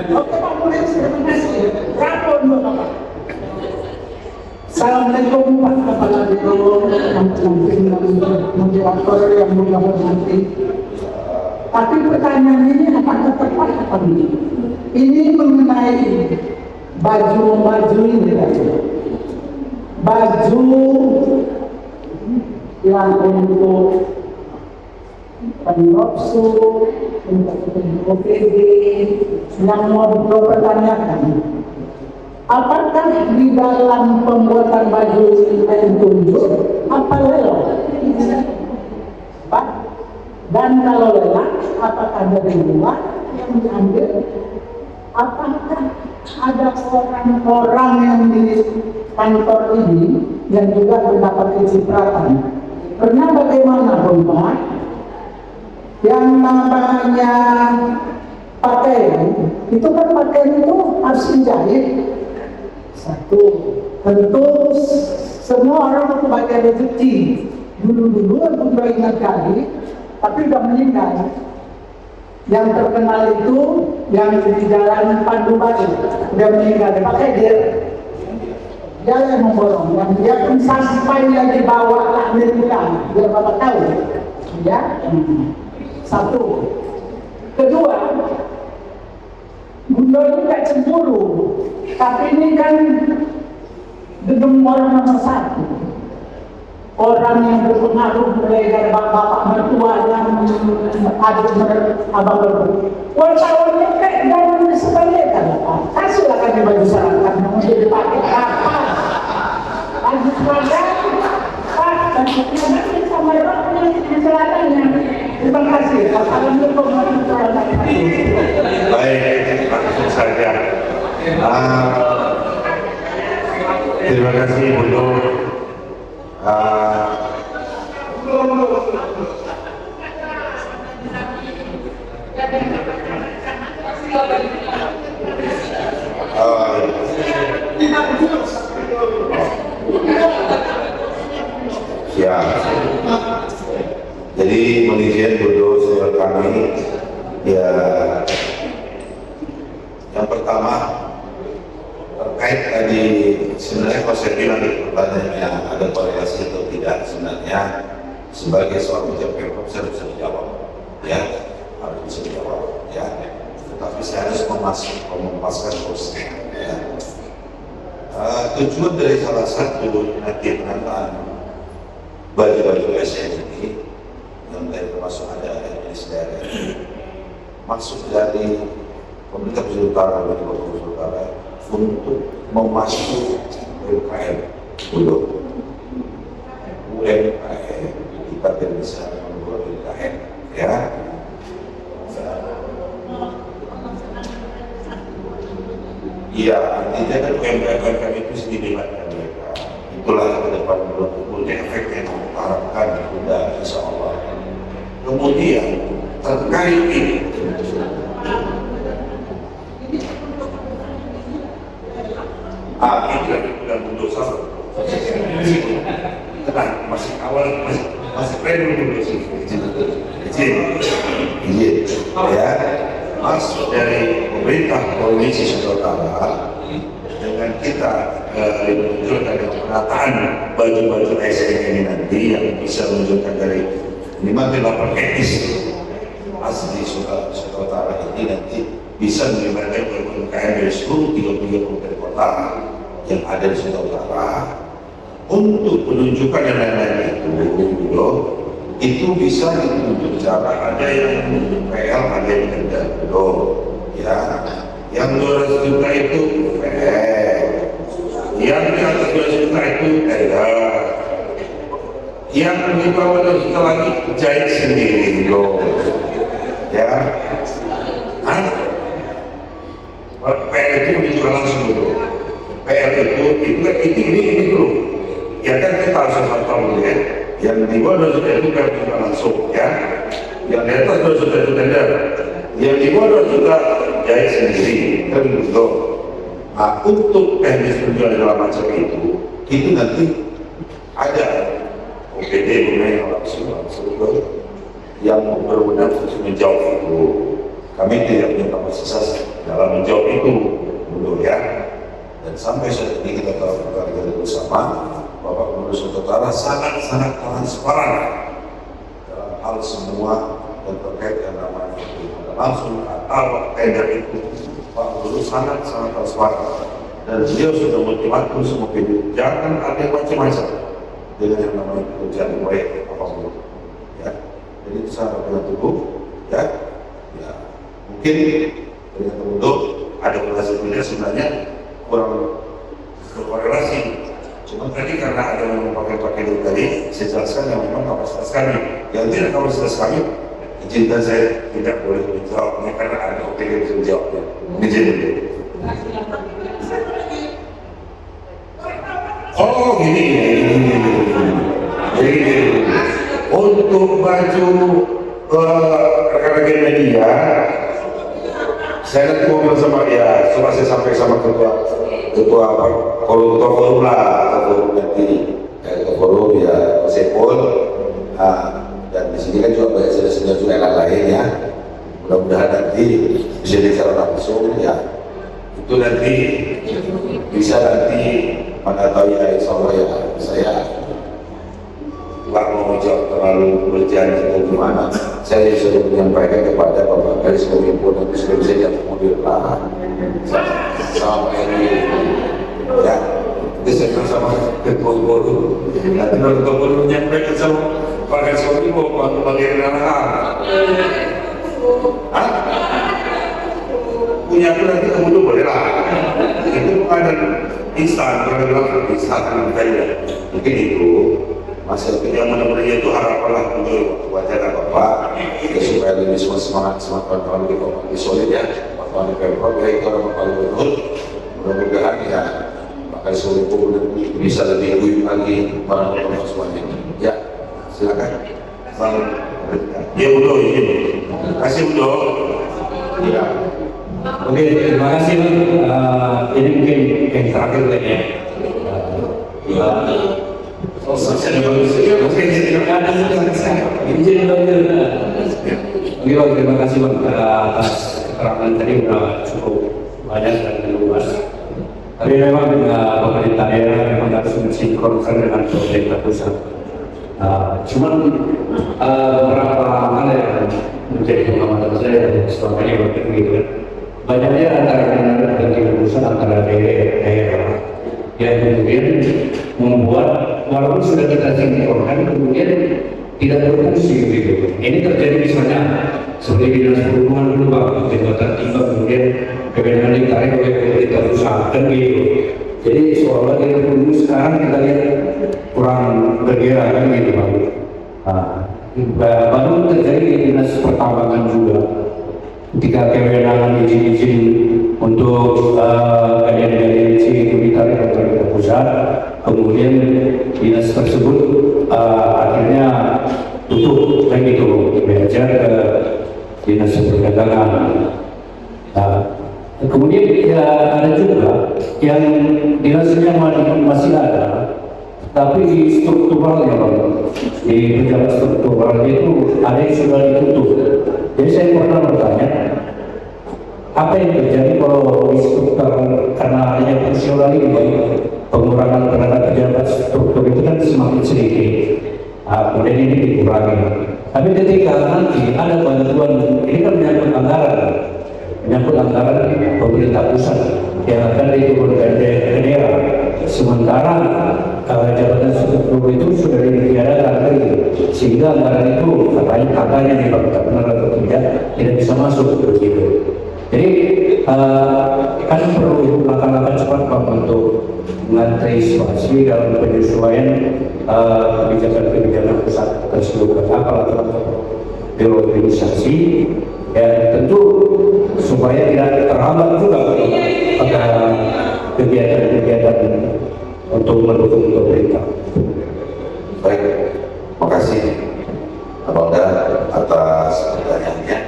Oke Pak Mulis, terima kasih. Bravo dua Bapak. Assalamualaikum Pak Kepala Biro, moderator yang mulia hormati. Tapi pertanyaan ini apakah tepat apa ini? Ini mengenai baju ini tadi. Baju yang untuk penopsu, untuk OPD, yang mau dipertanyakan. Apakah di dalam pembuatan baju yang tunjuk, apa lelang? Pak, dan kalau lelang, apakah dari luar yang diambil? Apakah ada orang-orang yang di kantor ini yang juga mendapat kecipratan? Karena bagaimana Bapak, yang namanya pakaian, itu kan pakaian itu harus dijahit. Satu, tentu semua orang pakai rezeki. Dulu sudah ingat kali, tapi sudah meninggal. Yang terkenal itu yang di Jalan Pandu Batu, sudah meninggal. Pakai dia yang memborong, dan dia pun sampai lagi bawa ke Amerika. Dia Bapak tahu, ya. Satu. Kedua, Bunda ini gak cemburu, tapi ini kan gedung orang nomor 1. Orang yang berpengaruh mulai dari bapak mertua yang adik abang berpengaruh. Wartawannya kayak dan sebaliknya kan, kasihlah kami baju masyarakat yang mesti dipakai apa? Baju seragam, Pak, dan kemudian sama yang selatannya. Terima kasih. Alhamdulillah pemerintah. Baik, langsung saja. Terima kasih untuk ya. Jadi mengizinkan bodoh senior kami ya, yang pertama terkait tadi sebenarnya kalau saya bilang di pertanyaannya ada korelasi atau tidak, sebenarnya sebagai seorang pejabat Pemprov saya bisa menjawab ya, harus bisa menjawab ya, tetapi saya harus memaskan posisi ya. Tujuan dari salah satu nanti penataan baju-baju ASN ini yang dari termasuk ada SDR, maksud dari pemerintah pesisir utara dan pesisir utara untuk memacu UMKM untuk UMKM kita bisa membuat UMKM ya. Iya, artinya kan UMKM itu sendiri mereka. Itulah ke depan multi efek yang kita harapkan sudah insya Allah. Kemudian terkait ini itu lagi bulan dosa. Tenang, masih awal, masih keren dulu izin ya, masuk dari pemerintah Provinsi Sumatera Utara dengan kita menunjukkan penataan baju-baju ASN ini nanti yang bisa menunjukkan dari 58 etnis asli Sumatera Utara ini nanti bisa melibatkan UMKM dari seluruh 33 kabupaten kota yang ada di Sumatera Utara untuk menunjukkan yang lain-lain itu bisa ditunjuk cara ada yang PL, ada yang tidak ya, yang 200 juta itu PL, yang di atas 200 juta itu yang di bawah 200 juta lagi jahit sendiri ya. PL itu menunjukkan langsung dulu. PL itu ini dulu. Ya kan kita harus tahu ya. Yang di bawah 200 juta itu kan menunjukkan langsung ya. Yang di atas 200 juta itu tender. Yang di bawah 200 juta jahit sendiri kan begitu. Nah, untuk teknis penjualan segala macam itu nanti ada OPD yang berwenang untuk menjawab itu. Kami tidak punya kapasitas dalam menjawab itu dulu ya. Dan sampai saat ini kita tahu kita bersama Bapak Gubernur Sumatera Utara sangat transparan dalam hal semua dan terkait yang namanya langsung atau tender itu. Pak Gubernur sangat transparan dan beliau sudah ultimatum semua PD jangan ada macam-macam dengan yang namanya pekerjaan proyek apapun ya. Jadi itu sangat bertunggu ya. Mungkin dengan untuk ada korelasi sebenarnya kurang berkorelasi. Cuma tadi karena ada yang pakai itu tadi, saya jelaskan yang memang kapasitas kami. Yang tidak kapasitas kami, izinkan saya tidak boleh menjawabnya karena ada OPD yang bisa menjawabnya. Izin dulu. Oh gini. Jadi untuk baju rekan-rekan media, saya nanti ngobrol sama ya, coba saya sampai sama ketua forum lah, atau forum nanti ketua forum ya Sepol, dan di sini kan juga banyak senior juga yang lain ya. Mudah-mudahan nanti bisa bicara langsung ya. Itu nanti bisa nanti mana tahu ya insya Allah ya saya mau jawab terlalu berjanji atau gimana, saya sudah menyampaikan kepada Bapak Kadis Kominfo dan sebelum saya jatuh mobil lahan sama ini ya, itu saya bilang sama Ketua Guru, nanti Ketua Guru menyampaikan sama Pak Kadis Kominfo waktu bagian lahan, punya aku nanti kamu tuh boleh lah, itu bukan instan, kalau bilang instan mungkin itu. Masalah yang benar-benar itu harapanlah untuk wajah Bapak ya, supaya lebih semangat kawan-kawan di Bapak lebih solid ya, kawan-kawan di Pemprov ya, itu orang Bapak Gubernur, mudah-mudahan ya Pak Kadis Kominfo bisa lebih guyup lagi para Bapak semuanya. Ya, silakan Bang. Ya Udo, izin. Kasih Udo. Ya. Oke, terima kasih. Ini mungkin yang terakhir lagi ya. Oke, terima kasih Bang atas keterangan tadi sudah cukup banyak dan luas. Tapi memang pemerintah daerah memang harus mensinkronkan dengan pemerintah pusat. Cuman beberapa hal yang menjadi pengalaman saya selama ini begitu kan. Banyaknya antara dan pusat antara daerah yang kemudian membuat walaupun sudah kita sinkronkan kemudian tidak berfungsi gitu. Ini terjadi misalnya seperti dinas perhubungan dulu Pak, jembatan timbang kemudian kewenangan ditarik oleh pemerintah pusat kan gitu. Jadi seolah-olah kita dulu sekarang kita lihat kurang bergerak kan gitu Pak. Baru terjadi di dinas pertambangan juga. Ketika kewenangan izin-izin untuk galian-galian itu ditarik oleh pemerintah pusat, kemudian dinas tersebut akhirnya tutup kan gitu, belajar ke dinas perdagangan. Kemudian ya ada juga yang dinasnya masih ada, tapi di strukturalnya di pejabat strukturalnya itu ada yang sudah ditutup. Jadi saya pernah bertanya, apa yang terjadi kalau di struktur karena adanya fungsional ini, pengurangan tenaga pejabat struktur itu kan semakin sedikit, kemudian ini dikurangi. Tapi ketika nanti ada bantuan, ini kan menyangkut anggaran pemerintah pusat yang akan diturunkan ke daerah. Sementara jabatan struktur itu sudah ditiadakan sehingga anggaran itu katanya dilakukan benar atau tidak bisa masuk begitu. Jadi kan perlu langkah-langkah cepat Pak untuk mengantisipasi dalam penyesuaian kebijakan-kebijakan pusat tersebut. Apalagi birokratisasi ya tentu supaya tidak terhambat juga pada kegiatan-kegiatan untuk mendukung pemerintah. Baik, terima kasih Abang Dan atas pertanyaannya.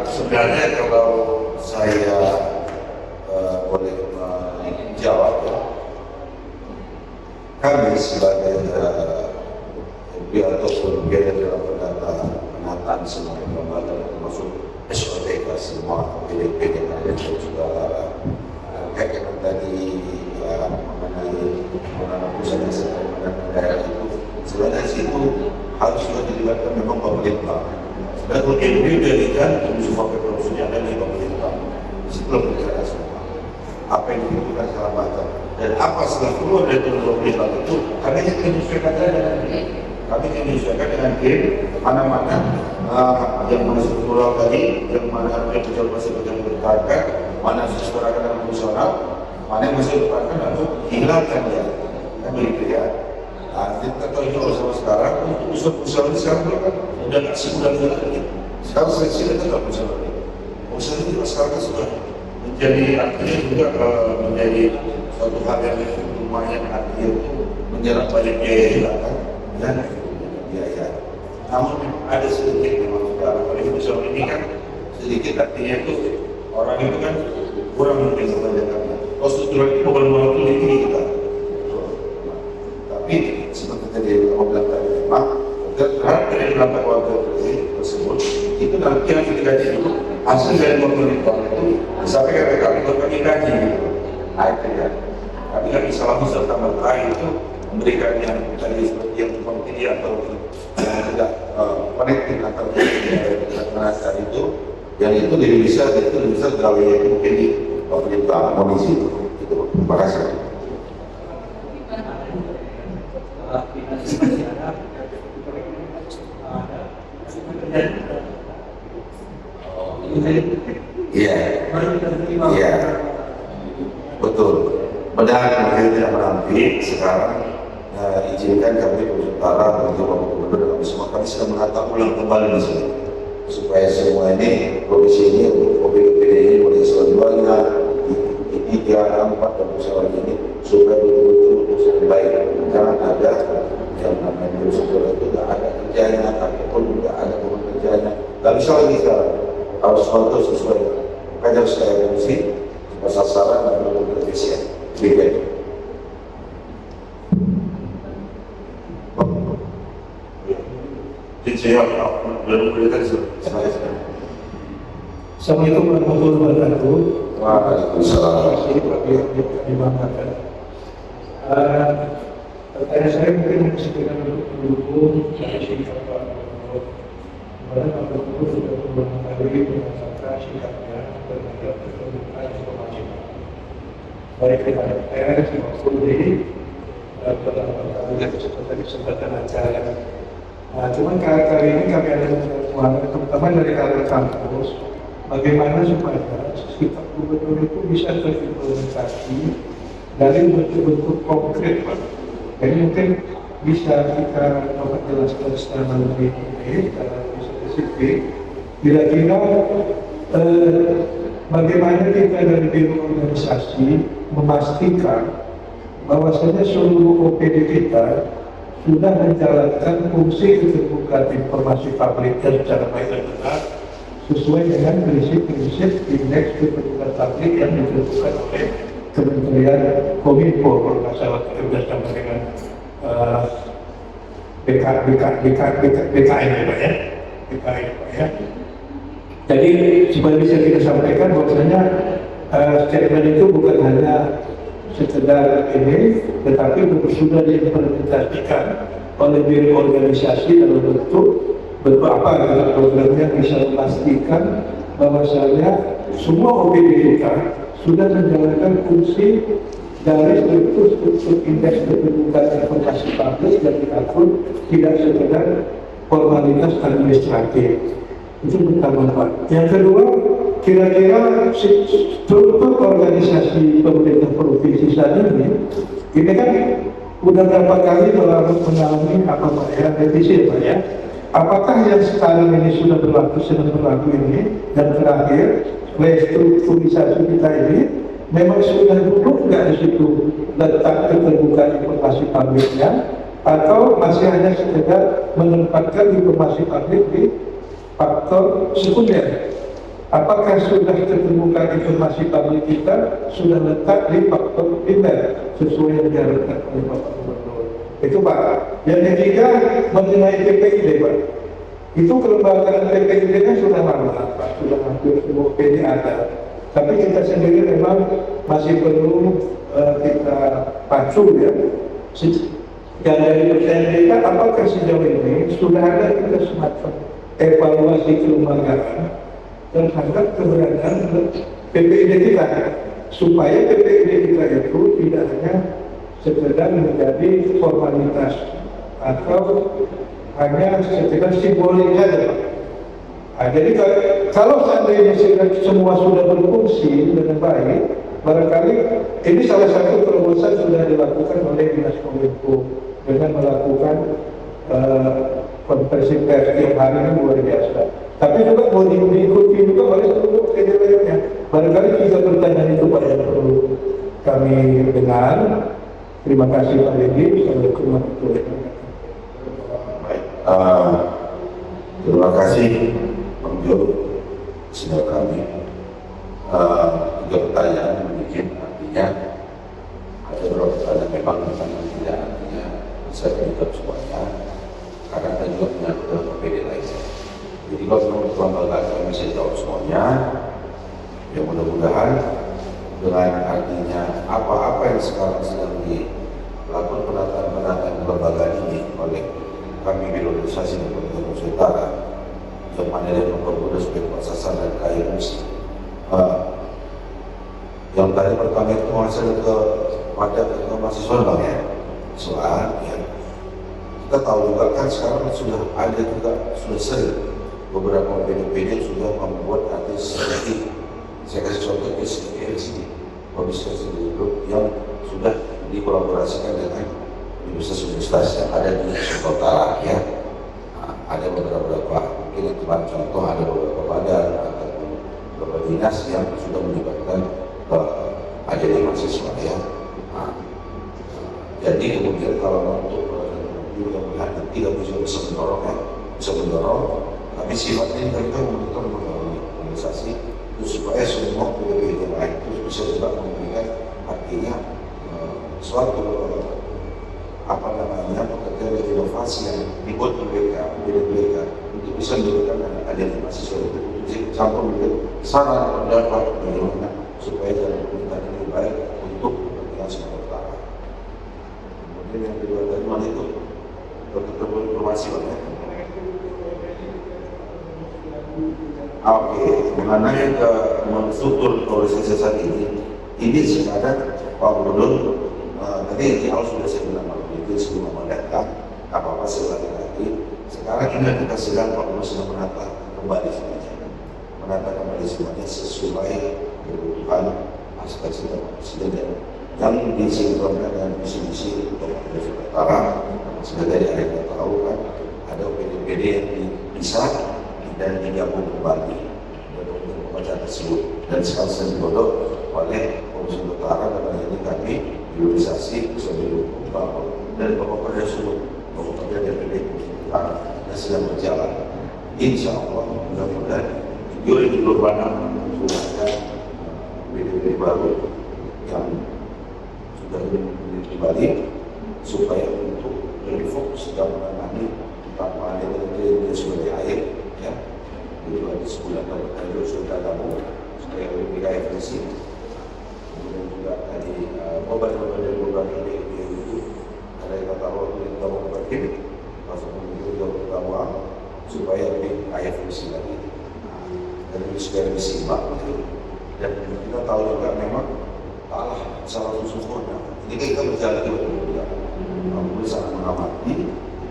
Sebenarnya kalau saya boleh menjawab ya, kami sebagai ataupun biaya dalam penataan semua lembaga termasuk SOTK semua PDP yang ada dan juga kayak yang tadi mengenai pusat dan daerah itu sebenarnya situ harus juga dilibatkan memang pemerintah. Dan untuk diberikan semua perusahaan ada di pemerintah. Setelah berbicara semua apa yang dibutuhkan segala macam dan apa setelah keluar dari pemerintah itu kami yang menyesuaikan kami menyesuaikan dengan tim mana-mana yang mana struktural tadi, yang mana yang masih bertahankan, mana sesuai dengan fungsional, mana yang masih bertahankan atau hilangkan ya, kan begitu ya. Kita tahu itu sama sekarang untuk usaha ini sekarang kan udah nggak semudah lagi. Sekarang seleksi itu nggak bisa lagi. Usaha ini sekarang sudah menjadi artinya juga menjadi suatu hal yang lumayan artinya itu menyerap banyak biaya juga kan. Dan biaya. Namun ada sedikit memang sekarang oleh usaha ini kan sedikit artinya itu orang itu kan kurang mungkin kebanyakannya. Kalau struktural itu bukan waktu tinggi kita. Tapi seperti tadi Om bilang tadi, memang terhadap dari berapa warga tersebut itu nanti yang dikaji itu hasil dari pemerintahan itu sampai ke kami gaji gitu. Nah itu ya. Kami nggak bisa langsung serta merta itu memberikan yang tadi seperti yang seperti atau yang tidak connecting atau dengan itu, yang itu lebih bisa gawe itu mungkin di pemerintah kondisi itu. Terima kasih. Iya, iya, betul. Padahal kita tidak menampik sekarang izinkan kami berbicara untuk Bapak Gubernur dan semua kami sedang menata ulang kembali di sini supaya semua ini provinsi ini untuk OPD ini boleh selanjutnya di 3, 4 dan usaha ini supaya betul-betul untuk baik. Jangan ada yang namanya usaha itu tidak ada kerjanya, ataupun tidak ada kerjanya. Tidak bisa lagi sekarang harus kontrol sesuai. Makanya harus saya fungsi sasaran dan lebih efisien. Begitu. Assalamualaikum warahmatullahi wabarakatuh. Waalaikumsalam. Pertanyaan saya mungkin sekitar dulu sikap Pak Gubernur. Kemarin Pak Gubernur sudah beberapa kali mengatakan sikapnya terhadap keterbukaan informasi. Baik kepada pers maupun di kesempatan acara. Nah, cuman kali ini kami ada pertemuan, terutama dari kalangan kampus, bagaimana supaya sikap gubernur itu bisa terimplementasi dari bentuk-bentuk konkret, Pak. Jadi mungkin bisa kita dapat jelaskan secara lebih secara spesifik. Kira-kira bagaimana kita dari biro organisasi memastikan bahwasanya seluruh OPD kita sudah menjalankan fungsi keterbukaan informasi publik secara baik dan benar sesuai dengan prinsip-prinsip indeks keterbukaan publik yang ditentukan oleh Kementerian Kominfo kalau nggak salah bersama dengan BKN ya. Jadi supaya bisa kita sampaikan bahwasanya statement itu bukan hanya sekedar ini, tetapi sudah diimplementasikan oleh biro organisasi dalam bentuk apa programnya bisa memastikan bahwasanya semua OPD kita sudah menjalankan fungsi dari struktur indeks keterbukaan informasi publik yang diatur tidak sekedar formalitas administratif. Itu pertama, Pak. Yang kedua, kira-kira struktur organisasi pemerintah provinsi saat ini kan udah berapa kali mengalami apa Pak ya, revisi Pak ya. Apakah yang sekarang ini sudah sedang berlaku ini dan terakhir restrukturisasi kita ini memang sudah duduk nggak di situ letak keterbukaan informasi publiknya atau masih hanya sekedar menempatkan informasi publik di faktor sekunder? Apakah sudah keterbukaan informasi publik kita sudah letak di faktor primer sesuai yang diharapkan oleh Bapak Gubernur? Itu Pak. Yang ketiga mengenai PPID Pak. Itu kelembagaan PPID-nya sudah lama Pak, sudah hampir semua PD ada. Tapi kita sendiri memang masih perlu kita pacu ya. Dan dari pertanyaan kita, apakah sejauh ini sudah ada kita semacam evaluasi kelembagaan terhadap keberadaan PPID kita, supaya PPID kita itu tidak hanya sekedar menjadi formalitas atau hanya sekedar simbolik saja. Nah, jadi kalau seandainya semua sudah berfungsi dengan baik, barangkali ini salah satu terobosan sudah dilakukan oleh Dinas Kominfo dengan melakukan konferensi pers tiap hari ini luar biasa. Tapi juga mau diikuti juga oleh seluruh PDW-nya. Barangkali tiga pertanyaan itu Pak yang perlu kami dengar. Terima kasih Pak Dedi. Assalamualaikum warahmatullahi wabarakatuh. Terima kasih Bang Jo, senior kami. Tiga pertanyaan mungkin artinya ada beberapa pertanyaan memang pertanyaan tidak artinya bisa dijawab semuanya karena ada juga menyangkut dengan PPD lainnya. Jadi kalau kelembagaan kami bisa jawab semuanya, ya mudah-mudahan dengan artinya apa-apa yang sekarang sedang dilakukan penataan kami birokrasi dan pemerintah utara yang mana yang mempermudah sebagai pasasan dan kaya musik. Yang tadi pertama itu hasil kepada mahasiswa bang ya, soal ya. Kita tahu juga kan sekarang sudah ada juga sudah sering beberapa PD sudah membuat artis seperti saya kasih contoh LCD, Publishers Group yang sudah dikolaborasikan dengan universitas-universitas yang ada di Sumatera Utara ya. Ada beberapa mungkin contoh ada beberapa badan atau beberapa dinas yang sudah melibatkan ajaran mahasiswa ya. Jadi kemudian kalau untuk mudah-mudahan tidak bisa mendorong ya, bisa mendorong. Tapi sifatnya kita memonitor organisasi itu supaya semua PDB yang lain itu bisa juga memberikan artinya suatu pekerjaan inovasi yang dibuat mereka untuk bisa memberikan ada mahasiswa itu sampai memberikan saran pendapat bagaimana supaya jalan pemerintahan ini baik untuk kepentingan Sumatera Utara. Kemudian yang kedua tadi mana itu informasi banyak. Oke, mengenai ke struktur organisasi saat ini sekarang Pak Gubernur tadi di awal sudah saya bilang itu sebelum mendatang apa saya lagi. Sekarang ini kita sedang Pak Gubernur sedang menata kembali semuanya sesuai kebutuhan aspek presiden yang disinkronkan dengan visi-misi untuk Sumatera Utara. Sebagai yang kita tahu kan ada PD yang dipisah dan digabung kembali untuk pembacaan tersebut dan sekarang saya digodok oleh Komisi Utara dan ini kami priorisasi bisa didukung dan Bapak Perdana Sumut, Bapak Perdana DPD Utara dan sedang berjalan. Insya Allah mudah-mudahan di 2026 sudah ada PD baru yang sudah kembali supaya untuk lebih fokus dalam menangani tanpa ada yang sebagai air ya itu ada sebulan kalau sudah gabung supaya lebih efisien. Kemudian juga tadi beberapa itu ada yang kata waktu yang gabung berarti masuk menuju gabung supaya lebih efisien lagi dan supaya lebih simak dan kita tahu juga memang Allah salah satu sempurna. Ini kita berjalan juga namun sangat mengamati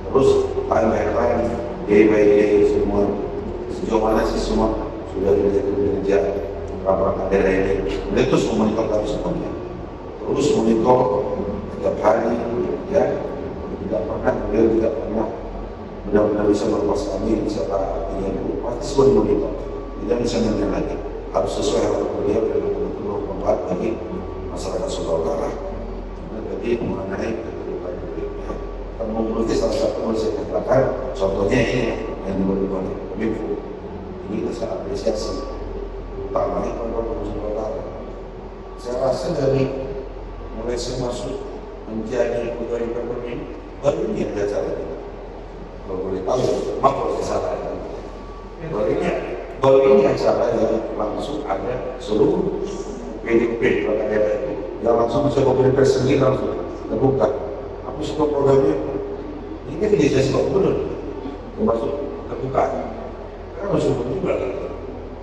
terus lain-lain day semua sejauh mana sih semua sudah bekerja rapat daerah ini beliau terus memonitor kami semuanya terus monitor setiap hari ya beliau tidak pernah benar-benar bisa melepas kami bisa artinya itu pasti semua dimonitor tidak bisa menilai lagi harus sesuai harapan beliau dan betul-betul membuat bagi masyarakat Sumatera Utara. Jadi mengenai menguruti salah satu yang saya katakan contohnya ini yang diberikan oleh Kominfo ini kita sangat apresiasi utamanya program Sumatera Utara. Saya rasa dari mulai saya masuk menjadi pegawai program ini baru ini ada acara ini kalau boleh tahu maaf kalau saya salah baru ini acara yang langsung ada seluruh PDP daerah itu yang langsung bisa komunikasi sendiri langsung terbuka apa semua programnya ini kan inisiasi Pak Gubernur termasuk terbuka karena harus juga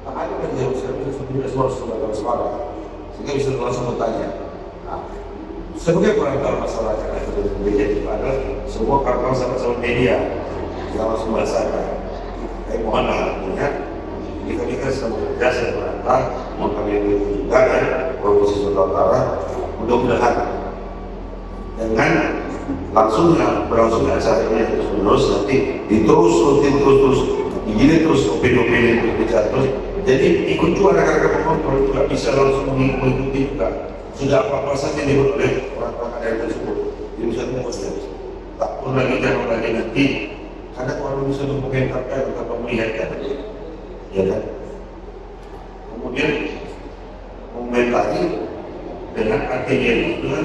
tak ada kan yang bisa semua sehingga bisa langsung bertanya sebagai orang tahu masalah yang terjadi pada semua kawan-kawan sama-sama media yang langsung merasakan mohon maafnya kami kan sedang bekerja sedang merantau mau kami juga ya Provinsi Sumatera Utara mudah-mudahan dengan langsungnya berlangsung acara ini terus nanti terus digini terus opini berbicara terus jadi ikut juga rekan-rekan penonton juga bisa langsung mengikuti juga sudah apa-apa saja dibuat oleh orang-orang ada tersebut jadi bisa menguasai tak pun lagi jangan lagi nanti karena orang bisa mengomentarkan atau melihatkan ya kan kemudian mengomentari dengan artinya dengan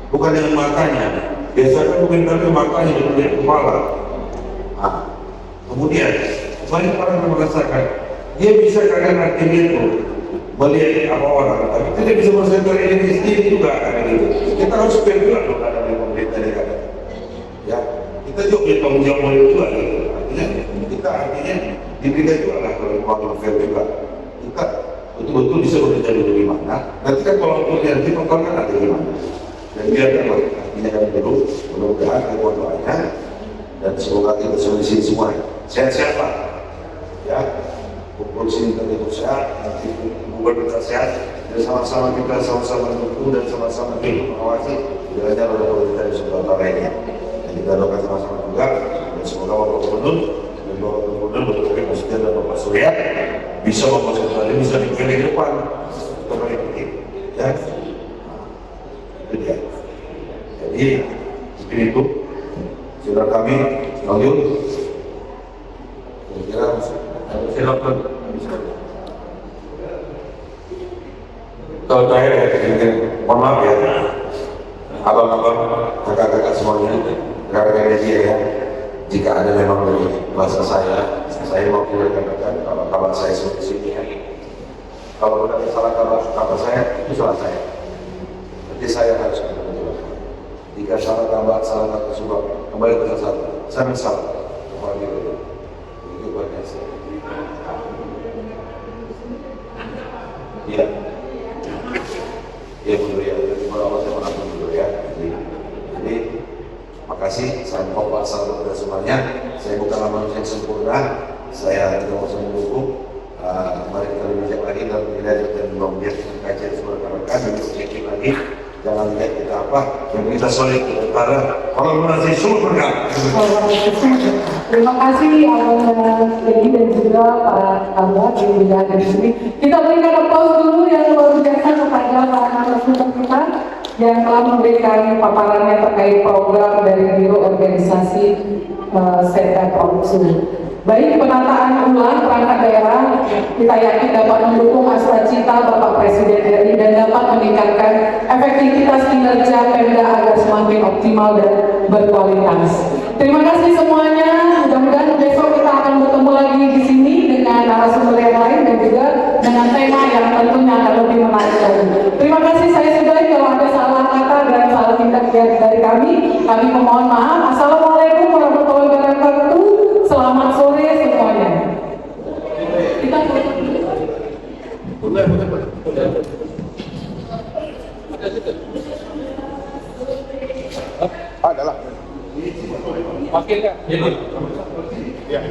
bukan dengan matanya biasanya komentarnya matanya dengan kepala kemudian banyak orang yang merasakan dia bisa kadang artinya itu melihat apa orang tapi tidak bisa merasakan ini sendiri juga kadang itu kita harus bergerak loh kadang di pemerintah kadang ya Kita juga punya tanggung jawab moral juga. Artinya kita diberikan juga lah kalau fair juga. Kita betul-betul bisa bekerja di mana. Nanti kan kalau nanti pertolongan ada di mana. Dan biarkanlah artinya kami dulu mudah-mudahan ada doanya dan semoga kita solusi semua sehat-sehat Pak. Ya, kumpul sini tertutup sehat, nanti gubernur kita sehat, dan sama-sama kita sama-sama mendukung dan sama-sama mengawasi jalannya pemerintah di sebelah utara ini. Dan kita doakan sama-sama juga dan semoga Bapak Gubernur dan Bapak Gubernur Bapak Presiden dan Bapak Surya bisa membawa kembali bisa dipilih ke depan kembali penting. Ya, itu dia. Jadi seperti itu. Saudara kami lanjut. Kira-kira silakan. Kalau saya mohon maaf ya, abang-abang, kakak-kakak semuanya, kakak-kakak media ya, jika ada memang dari bahasa saya mau katakan kalau kabar saya seperti sini ya. Kalau ada salah kabar saya, itu salah saya. Jadi saya harus menjelaskan. Jika salah kabar, salah kata sebab kembali ke satu, saya salah. Itu banyak saya. Iya. Ya betul ya, dari awal saya mengaku dulu ya. Jadi, makasih. Saya mau pasal kepada semuanya. Saya bukanlah manusia yang sempurna. Saya tidak mau mendukung. Mari kita lebih bijak lagi dalam menilai dan melihat kajian semua rekan-rekan dan objektif lagi. Jangan lihat kita apa yang kita solid para kolaborasi sumber berkah. Terima kasih Abang Dedi dan juga para kawan yang berada di sini. Kita berikan aplaus dulu yang luar biasa kepada para narasumber kita yang telah memberikan paparannya terkait program dari Biro Organisasi Seta Produksi. Baik penataan ulang perangkat daerah, kita yakin dapat mendukung cita Bapak Presiden RI dan dapat meningkatkan efektivitas kinerja Pemda agar semakin optimal dan berkualitas. Terima kasih semuanya. Mudah-mudahan besok kita akan bertemu lagi di sini dengan narasumber yang lain dan juga dengan tema yang tentunya akan lebih menarik lagi. Terima kasih. Saya sudahi. Kalau ada salah kata dan salah tindak dari kami memohon maaf. Assalamualaikum warahmatullahi wabarakatuh. Selamat sore semuanya. Kita adalah Wakil kan? ya.